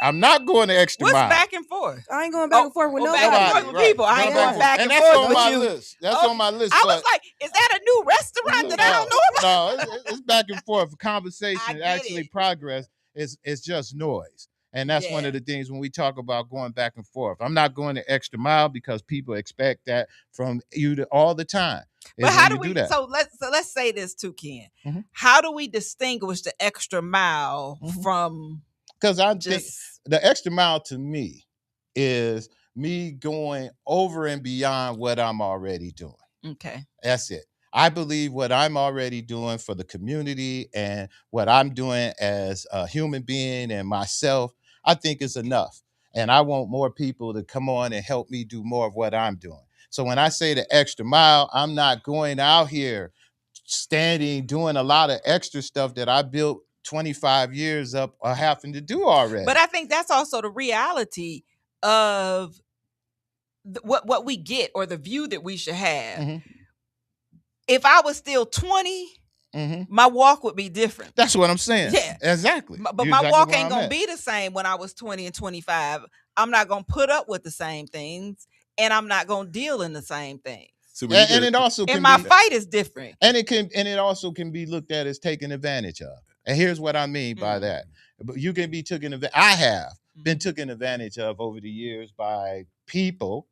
E: I'm not going the extra mile.
F: What's back and forth?
G: I ain't going back and forth with nobody.
F: Back and forth with people. I ain't going back and forth
E: that's on
F: with
E: my
F: you.
E: list. That's on my list.
F: I was like, is that a new restaurant that I don't know about?
E: No, it's back and forth. Conversation, actually progress is just noise. And that's one of the things when we talk about going back and forth. I'm not going the extra mile because people expect that from you all the time.
F: But how do we do that? So let's say this too, Ken. Mm-hmm. How do we distinguish the extra mile from? Because I think
E: the extra mile to me is me going over and beyond what I'm already doing.
F: Okay.
E: That's it. I believe what I'm already doing for the community and what I'm doing as a human being and myself, I think is enough. And I want more people to come on and help me do more of what I'm doing. So when I say the extra mile, I'm not going out here standing, doing a lot of extra stuff that I built 25 years up or having to do already.
F: But I think that's also the reality of what we get, or the view that we should have. Mm-hmm. If I was still 20, my walk would be different.
E: That's what I'm saying. Yeah, exactly.
F: But my walk ain't going to be the same when I was 20 and 25. I'm not going to put up with the same things, and I'm not going to deal in the same things.
E: So and it also can
F: my fight is different.
E: And it also can be looked at as taken advantage of. And here's what I mean by that. But you can be taken advantage. I have been taken advantage of over the years by people,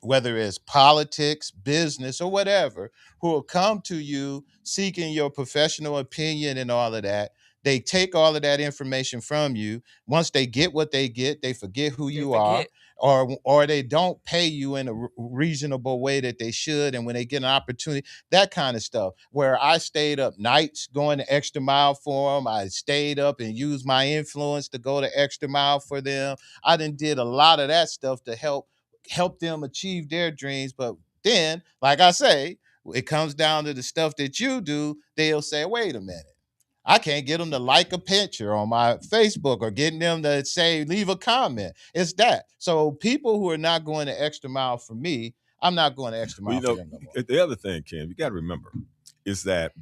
E: whether it's politics, business, or whatever, who will come to you seeking your professional opinion and all of that. They take all of that information from you. Once they get what they get, they forget who you are, or they don't pay you in a reasonable way that they should. And when they get an opportunity, that kind of stuff, where I stayed up nights going the extra mile for them. I stayed up and used my influence to go the extra mile for them. I did a lot of that stuff to help them achieve their dreams. But then, like I say, it comes down to the stuff that you do. They'll say, wait a minute, I can't get them to like a picture on my Facebook or getting them to say, leave a comment. It's that. So people who are not going the extra mile for me, I'm not going the extra mile for them no more.
H: The other thing, Ken, you got to remember is that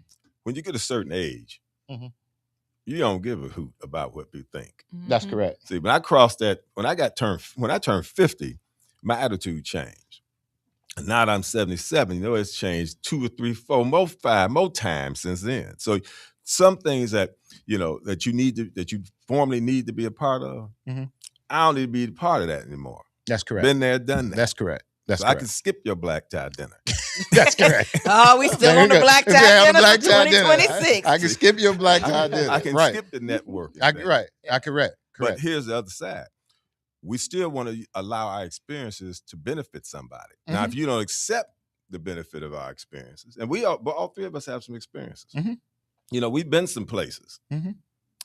H: when you get a certain age, you don't give a hoot about what people think.
E: That's correct.
H: See, when I turned 50, my attitude changed. And now that I'm 77, it's changed 2 or 3, 4, 5 more times since then. So some things that that you formally need to be a part of, I don't need to be a part of that anymore.
E: That's correct.
H: Been there, done that.
E: That's correct.
H: So I can skip your black tie dinner.
E: That's correct.
F: Oh, we still on the black tie dinner for 2026.
E: I can skip your black tie dinner.
H: I can skip the networking.
E: Correct.
H: But here's the other side. We still want to allow our experiences to benefit somebody. Now, if you don't accept the benefit of our experiences, and all three of us have some experiences. We've been some places,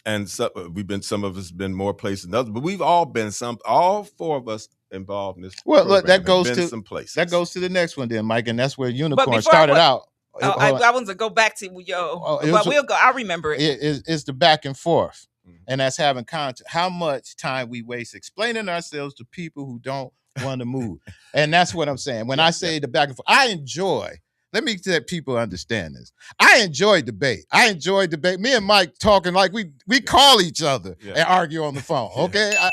H: and some of us been more places than others, but we've all been all 4 of us involved in this.
E: Well, look, that goes to
H: some places.
E: That goes to the next one, then, Mike, and that's where Unicorn started out.
F: I want to go back to but we'll go. I remember it.
E: It's the back and forth. And that's having content. How much time we waste explaining ourselves to people who don't want to move. And that's what I'm saying. When I say the back and forth, I enjoy. Let me let people understand this. I enjoy debate. Me and Mike talking like we call each other and argue on the phone. Okay. I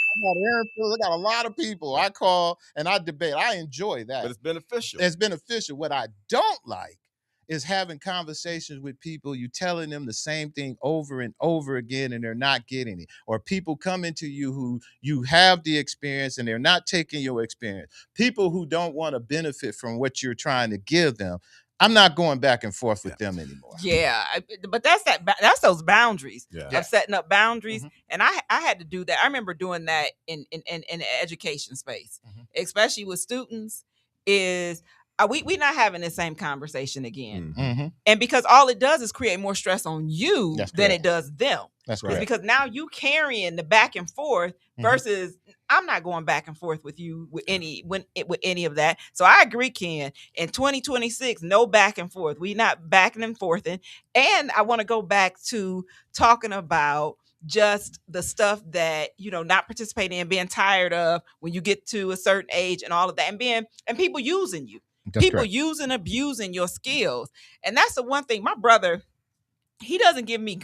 E: got a lot of people I call and I debate. I enjoy that.
H: But it's beneficial.
E: It's beneficial. What I don't like is having conversations with people, you telling them the same thing over and over again and they're not getting it. Or people coming to you who you have the experience and they're not taking your experience. People who don't want to benefit from what you're trying to give them. I'm not going back and forth with them anymore.
F: Yeah, but that's those boundaries of setting up boundaries, and I had to do that. I remember doing that in the education space, especially with students. Is we not having the same conversation again, and because all it does is create more stress on you than it does them.
E: That's right.
F: Because now you carrying the back and forth versus I'm not going back and forth with you with any of that. So I agree, Ken. In 2026, no back and forth. We not backing and forthing. And I want to go back to talking about just the stuff that not participating in, being tired of when you get to a certain age and all of that, and people using you, using, abusing your skills. And that's the one thing. My brother, he doesn't give me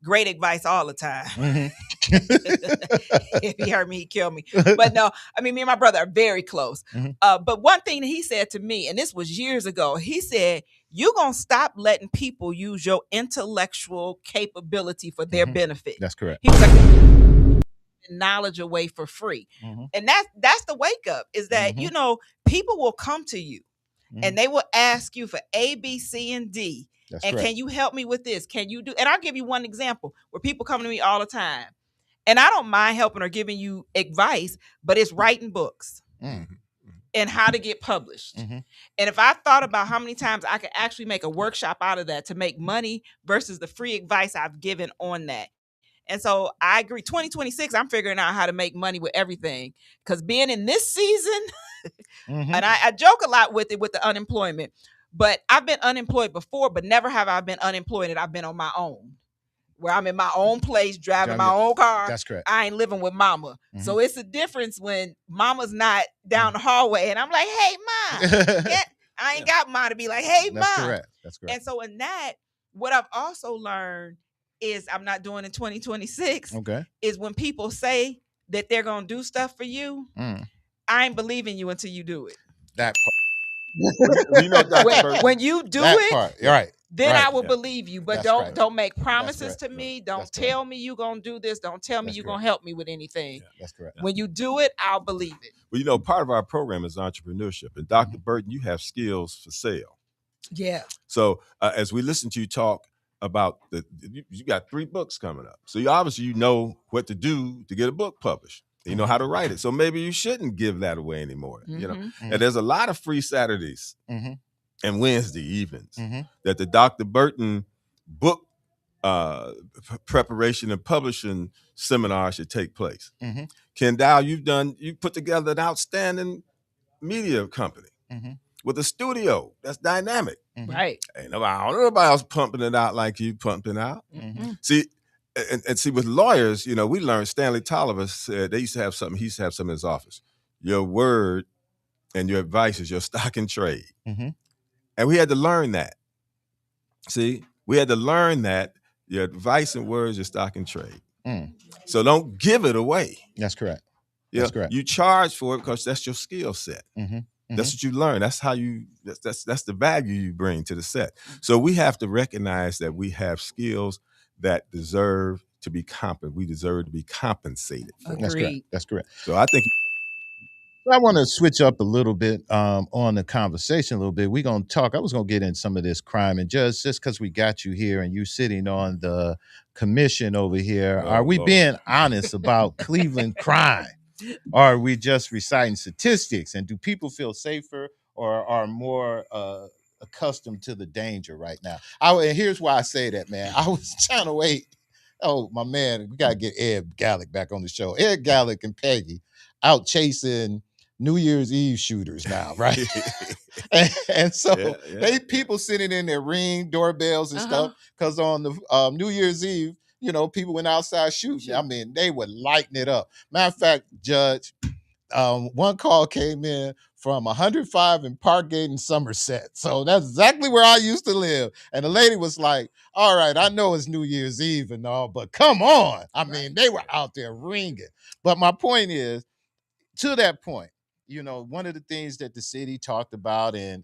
F: great advice all the time. If he heard me, he'd kill me. But no, I mean, me and my brother are very close. But one thing that he said to me, and this was years ago, he said, you're going to stop letting people use your intellectual capability for their benefit.
E: That's correct.
F: He was like, knowledge away for free. And that's the wake up, is that, people will come to you and they will ask you for A, B, C, and D. That's and correct. Can you help me with this? Can you do? And I'll give you one example where people come to me all the time, and I don't mind helping or giving you advice, but it's writing books and how to get published. And if I thought about how many times I could actually make a workshop out of that to make money versus the free advice I've given on that. And so I agree. 2026, I'm figuring out how to make money with everything, because being in this season, and I joke a lot with it with the unemployment. But I've been unemployed before, but never have I been unemployed and I've been on my own, where I'm in my own place, driving my own car.
E: That's correct.
F: I ain't living with mama. So it's a difference when mama's not down the hallway and I'm like, hey, mom. I ain't got mom to be like, hey, mom.
E: That's correct. That's correct.
F: And so in that, what I've also learned is I'm not doing in 2026 is when people say that they're going to do stuff for you, I ain't believing you until you do it.
E: That part.
F: When you do that it,
E: part. Right.
F: Then I will believe you. But don't make promises to me. Don't tell me you're going to do this. Don't tell me you're going to help me with anything.
E: That's correct.
F: When you do it, I'll believe it.
H: Well, part of our program is entrepreneurship. And Dr. Burton, you have skills for sale.
F: Yeah.
H: So as we listen to you talk about you got 3 books coming up. So you know what to do to get a book published. You know how to write it. So maybe you shouldn't give that away anymore. And there's a lot of free Saturdays and Wednesday evenings that the Dr. Burton book preparation and publishing seminar should take place. Kenn Dowell, you put together an outstanding media company with a studio that's dynamic.
F: Right.
H: Ain't nobody else pumping it out like you pumping out. See, and see, with lawyers, we learned, Stanley Tolliver said he used to have something in his office. Your word and your advice is your stock in trade. And we had to learn that. See, we had to learn that your advice and words are stock in trade. So don't give it away.
E: That's correct. That's correct.
H: You charge for it because that's your skill set. That's what you learn. That's how that's the value you bring to the set. So we have to recognize that we have skills that deserve to be compensated. We deserve to be compensated for.
E: That's correct. That's correct.
H: So I think
E: I want to switch up a little bit on the conversation a little bit. We're going to talk. I was going to get in some of this crime and just because we got you here and you sitting on the commission over here, are we being honest about Cleveland crime? Or are we just reciting statistics? And do people feel safer or are more accustomed to the danger right now? And here's why I say that, man. I was trying to wait. Oh, my man, we got to get Ed Gallick back on the show. Ed Gallick and Peggy out chasing New Year's Eve shooters now, right? and so they people sitting in their Ring doorbells and stuff, because on the New Year's Eve, people went outside shooting. I mean, they were lighting it up. Matter of fact, Judge, one call came in from 105 in Parkgate in Somerset. So that's exactly where I used to live. And the lady was like, all right, I know it's New Year's Eve and all, but come on. I mean, they were out there ringing. But my point is, to that point, one of the things that the city talked about and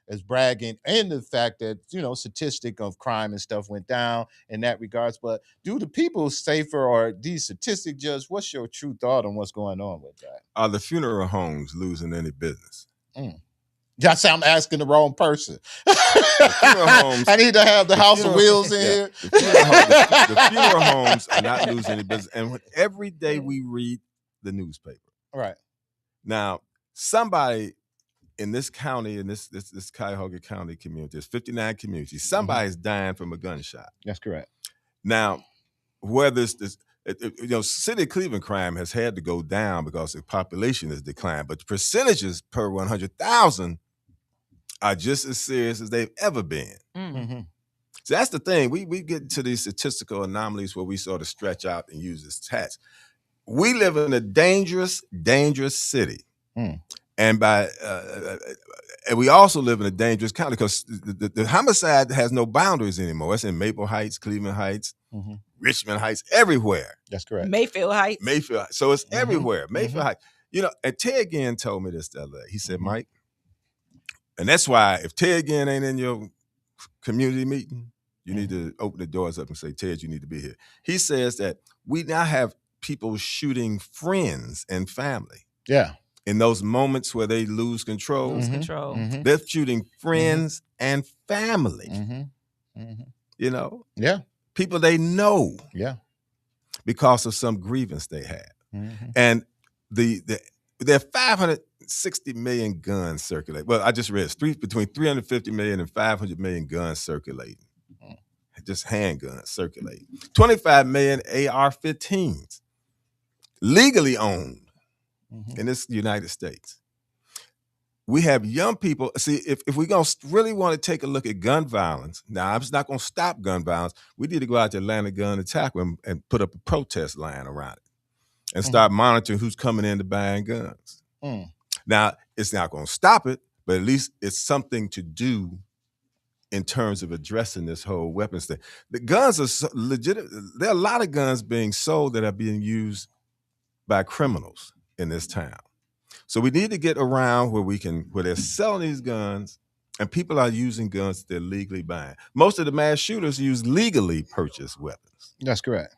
E: is bragging, and the fact that, statistic of crime and stuff went down in that regards. But do the people safer or these statistics, Judge, what's your true thought on what's going on with that?
H: Are the funeral homes losing any business?
E: Just I'm asking the wrong person. I need to have the House of Wheels in here.
H: The funeral homes are not losing any business. And every day we read the newspaper.
E: Right.
H: Now, somebody in this county, in this Cuyahoga County community, there's 59 communities. Somebody's dying from a gunshot.
E: That's correct.
H: Now, whether it's this, city of Cleveland crime has had to go down because the population has declined, but the percentages per 100,000 are just as serious as they've ever been.
E: Mm-hmm.
H: So that's the thing. We get into these statistical anomalies where we sort of stretch out and use this stats. We live in a dangerous, dangerous city.
E: Mm.
H: And and we also live in a dangerous county because the homicide has no boundaries anymore. It's in Maple Heights, Cleveland Heights, Richmond Heights, everywhere.
E: That's correct.
F: Mayfield Heights.
H: So it's everywhere. Mayfield Heights. And Ted Ginn told me this the other day. He said, Mike, and that's why if Ted Ginn ain't in your community meeting, you need to open the doors up and say, Ted, you need to be here. He says that we now have people shooting friends and family.
E: Yeah.
H: In those moments where they lose control. They're shooting friends and family.
E: Yeah.
H: People they know.
E: Yeah.
H: Because of some grievance they had. And there are 560 million guns circulating. Well, I just read it's between 350 million and 500 million guns circulating. Just handguns circulating. 25 million AR-15s legally owned in this United States. We have young people. See, if we're going to really want to take a look at gun violence, now I'm just not going to stop gun violence. We need to go out to Atlanta Gun Attack and put up a protest line around it and start monitoring who's coming in to buying guns. Now, it's not going to stop it, but at least it's something to do in terms of addressing this whole weapons thing. The guns are legit. There are a lot of guns being sold that are being used by criminals in this town. So we need to get around where they're selling these guns and people are using guns that they're legally buying. Most of the mass shooters use legally purchased weapons.
E: That's correct.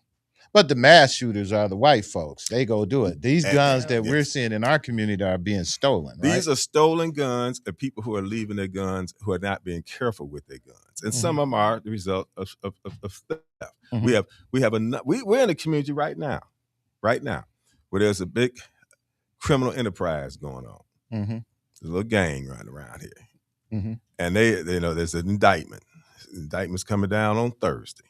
E: But the mass shooters are the white folks. They go do it. These guns that we're seeing in our community are being stolen. Right?
H: These are stolen guns and people who are leaving their guns who are not being careful with their guns. And some of them are the result of theft. We're in a community right now, where there's a big criminal enterprise going on. There's a little gang running around here. And there's an indictment. The indictment's coming down on Thursday.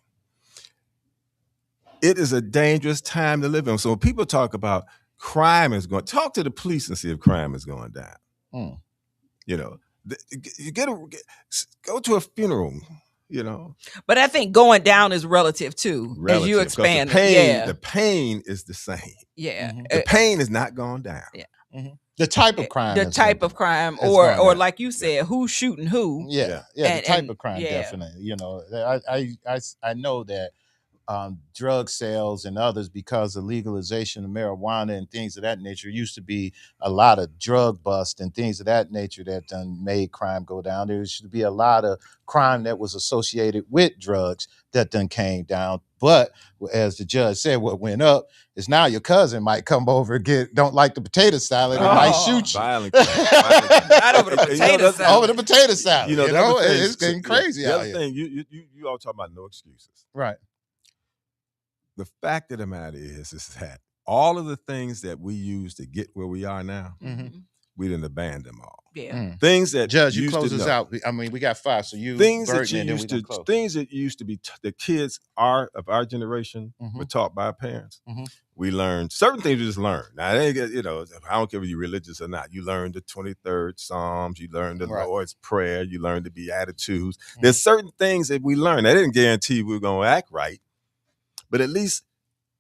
H: It is a dangerous time to live in. So when people talk about crime is going, talk to the police and see if crime is going down. You go to a funeral.
F: But I think going down is relative too, as you expand.
H: The pain is the same.
F: Yeah,
H: the pain is not going down.
F: Yeah,
E: the type of crime.
F: The type of crime, or like you said, who's shooting who?
E: Yeah, the type of crime, definitely. I know that drug sales and others, because of legalization of marijuana and things of that nature, used to be a lot of drug bust and things of that nature that done made crime go down. There used to be a lot of crime that was associated with drugs that done came down. But as the judge said, what went up is now your cousin might come over and don't like the potato salad and might shoot you.
H: Violent
F: Not over the potato salad.
E: Over the potato salad. It's getting crazy
H: the
E: out
H: other
E: here.
H: thing, you all talk about no excuses.
E: Right.
H: The fact of the matter is that all of the things that we use to get where we are now, we didn't abandon them all.
F: Yeah.
H: Things that
E: Judge, you close us out. I mean, we got 5, so you
H: things
E: Burton,
H: that used to be the kids of our generation were taught by our parents. We learned certain things. We just learned. Now, I don't care if you're religious or not. You learned the 23rd Psalms. You learned the Lord's Prayer. You learned the Beatitudes. There's certain things that we learned. I didn't guarantee we were going to act right, but at least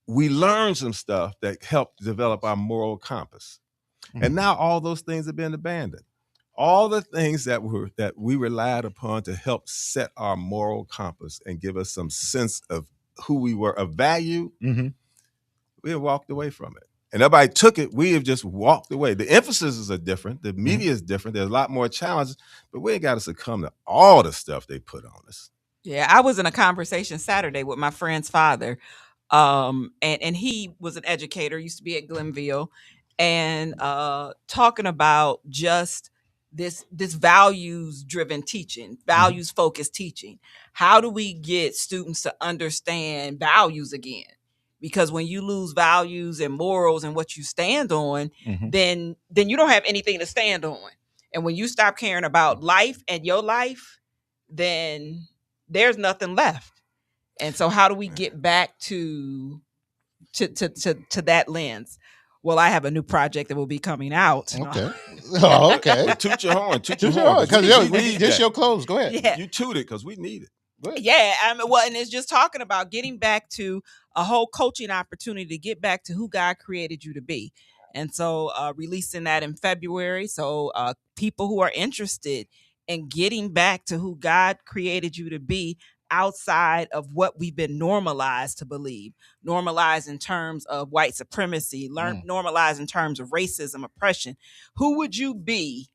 H: we learned some stuff that helped develop our moral compass. And now all those things have been abandoned. All the things that we relied upon to help set our moral compass and give us some sense of who we were, of value, we have walked away from it. And everybody took it. We have just walked away. The emphases are different. The media is different. There's a lot more challenges, but we ain't got to succumb to all the stuff they put on us.
F: Yeah, I was in a conversation Saturday with my friend's father, and he was an educator, used to be at Glenville, and talking about just this values driven teaching, values focused teaching. How do we get students to understand values again? Because when you lose values and morals and what you stand on, then you don't have anything to stand on. And when you stop caring about life and your life, then there's nothing left. And so how do we get back to that lens? Well, I have a new project that will be coming out.
E: Okay. Oh, okay.
H: Well, toot your horn. Toot your horn.
E: Because this your clothes. Go ahead.
F: Yeah.
H: You toot it because we need it.
F: Yeah. Well, and it's just talking about getting back to a whole coaching opportunity to get back to who God created you to be. And so releasing that in February. So people who are interested in getting back to who God created you to be outside of what we've been normalized to believe, normalized in terms of white supremacy, normalized in terms of racism, oppression. Who would you be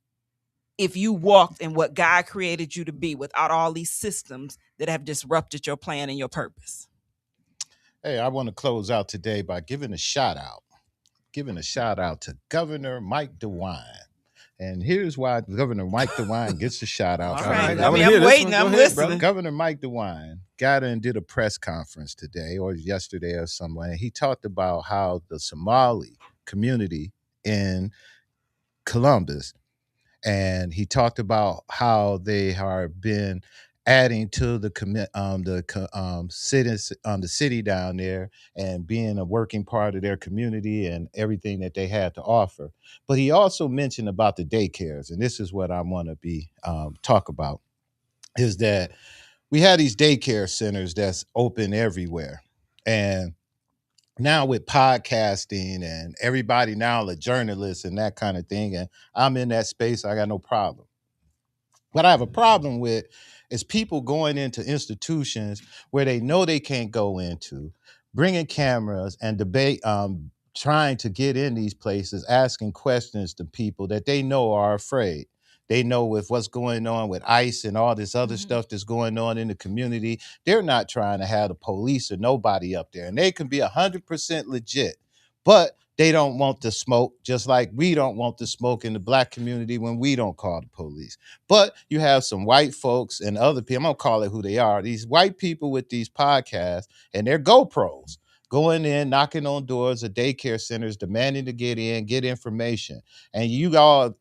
F: if you walked in what God created you to be without all these systems that have disrupted your plan and your purpose?
E: Hey, I want to close out today by giving a shout out to Governor Mike DeWine. And here's why Governor Mike DeWine gets a shout out.
F: All right. I'm waiting. I'm listening.
E: Governor Mike DeWine got and did a press conference today or yesterday or somewhere. And he talked about how the Somali community in Columbus, and he talked about how they have been adding to the city down there and being a working part of their community and everything that they had to offer. But he also mentioned about the daycares, and this is what I want to be talk about, is that we have these daycare centers that's open everywhere. And now with podcasting and everybody now a journalist and that kind of thing, and I'm in that space, I got no problem. What I have a problem with is people going into institutions where they know they can't go into, bringing cameras and debate, trying to get in these places, asking questions to people that they know are afraid. They know with what's going on with ICE and all this other stuff that's going on in the community, they're not trying to have the police or nobody up there. And they can be 100% legit, but they don't want the smoke, just like we don't want the smoke in the Black community when we don't call the police. But you have some white folks and other people, I'm going to call it who they are, these white people with these podcasts and their GoPros going in, knocking on doors of daycare centers, demanding to get in, get information. And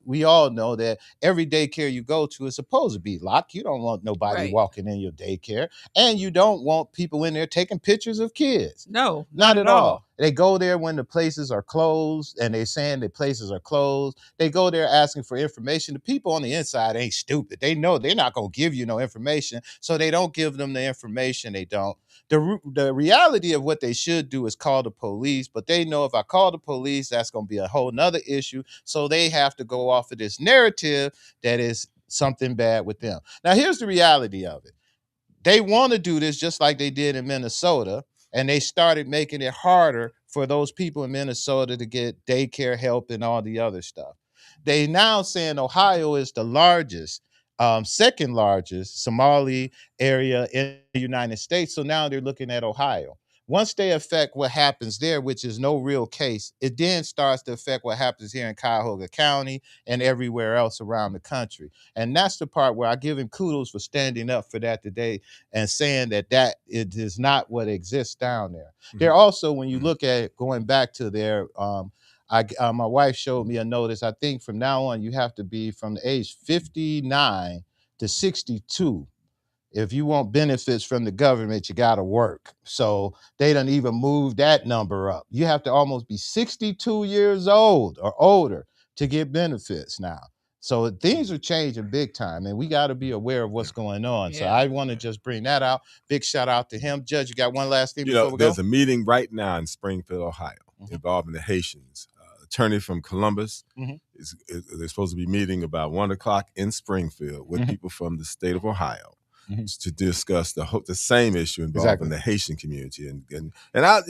E: we all know that every daycare you go to is supposed to be locked. You don't want nobody walking in your daycare. And you don't want people in there taking pictures of kids.
F: No,
E: not at all. They go there when the places are closed and they're saying the places are closed. They go there asking for information. The people on the inside ain't stupid. They know they're not going to give you no information. So they don't give them the information. They don't. The reality of what they should do is call the police, but they know if I call the police, that's going to be a whole nother issue. So they have to go off of this narrative that is something bad with them. Now, here's the reality of it. They want to do this just like they did in Minnesota, and they started making it harder for those people in Minnesota to get daycare help and all the other stuff. They now saying Ohio is the largest, second largest Somali area in the United States. So now they're looking at Ohio. Once they affect what happens there, which is no real case, it then starts to affect what happens here in Cuyahoga County and everywhere else around the country. And that's the part where I give him kudos for standing up for that today and saying that it is not what exists down there. They're also, when you look at it, going back to their, my wife showed me a notice. I think from now on, you have to be from the age 59 to 62. If you want benefits from the government, you got to work. So they done even moved that number up. You have to almost be 62 years old or older to get benefits now. So things are changing big time, and we got to be aware of what's going on. Yeah. So I want to just bring that out. Big shout out to him. Judge, you got one last thing before we go?
H: There's a meeting right now in Springfield, Ohio, involving the Haitians. Attorney from Columbus they're supposed to be meeting about 1 o'clock in Springfield with people from the state of Ohio. To discuss the same issue involving the Haitian community, and I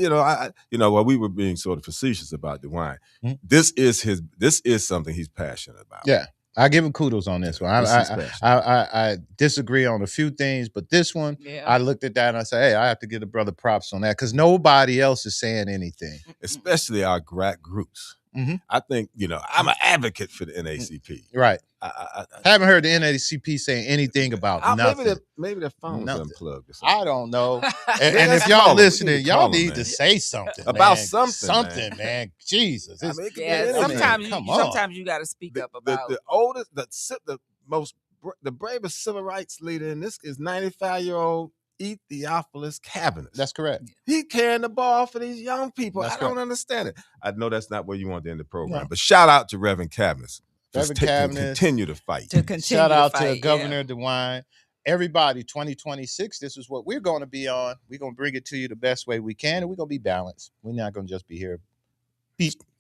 H: while we were being sort of facetious about DeWine, this is something he's passionate about.
E: Yeah, I give him kudos on this one. I disagree on a few things, but this one, I looked at that and I said, hey, I have to give the brother props on that because nobody else is saying anything,
H: especially our GRAC groups. I think, I'm an advocate for the NAACP.
E: Right. I haven't heard the NAACP saying anything about nothing.
H: Maybe their phone's unplugged or something.
E: I don't know. and if y'all listening, y'all need to say something
H: about
E: man.
H: something,
E: man. Jesus.
F: Sometimes you got to speak up about
H: the oldest, the bravest civil rights leader in this is 95-year-old E. Theophilus Cabinet.
E: That's correct.
H: He carrying the ball for these young people.
E: That's
H: I don't
E: correct.
H: understand it. I know that's not where you want to end the program, but shout out to Reverend Cabinet. Continue to fight.
E: Shout out to Governor DeWine. Everybody, 2026, this is what we're going to be on. We're going to bring it to you the best way we can, and we're going to be balanced. We're not going to just be here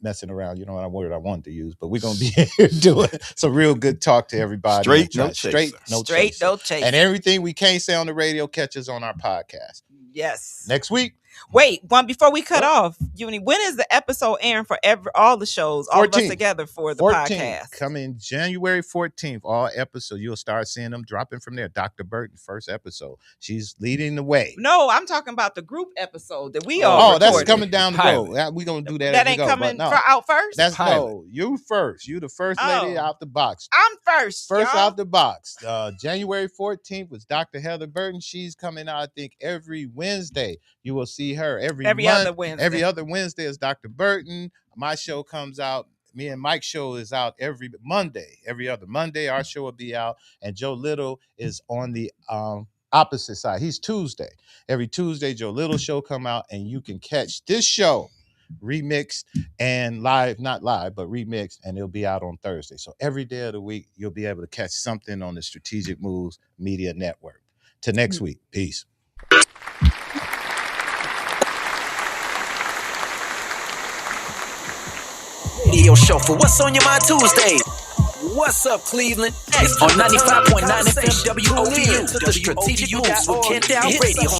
E: messing around. You know what word I wanted to use, but we're going to be here doing some real good talk to everybody.
H: Straight, no chaser.
E: And everything we can't say on the radio catches on our podcast.
F: Yes.
E: Next week.
F: Wait, before we cut off, Uni, when is the episode airing for all the shows, all of us together for the podcast?
E: Coming January 14th, all episodes. You'll start seeing them dropping from there. Dr. Burton, first episode. She's leading the way.
F: No, I'm talking about the group episode that we all recorded.
E: That's coming down the road. We're going to do that.
F: That ain't coming out first?
E: You first. You the first lady out the box.
F: I'm first.
E: First out the box. January 14th was Dr. Heather Burton. She's coming out, I think, every Wednesday. You will see her every
F: other Wednesday.
E: Every other Wednesday is Dr. Burton. My show comes out. Me and Mike's show is out every Monday. Every other Monday, our show will be out. And Joe Little is on the opposite side. He's Tuesday. Every Tuesday, Joe Little show come out, and you can catch this show remixed and live, not live, but remixed, and it'll be out on Thursday. So every day of the week, you'll be able to catch something on the Strategic Moves Media Network. Till next week. Peace.
D: Radio show for What's on Your Mind Tuesday. What's up, Cleveland? It's on 95.9 FM WOVU. The Strategic Moves with Kenn Dowell Radio.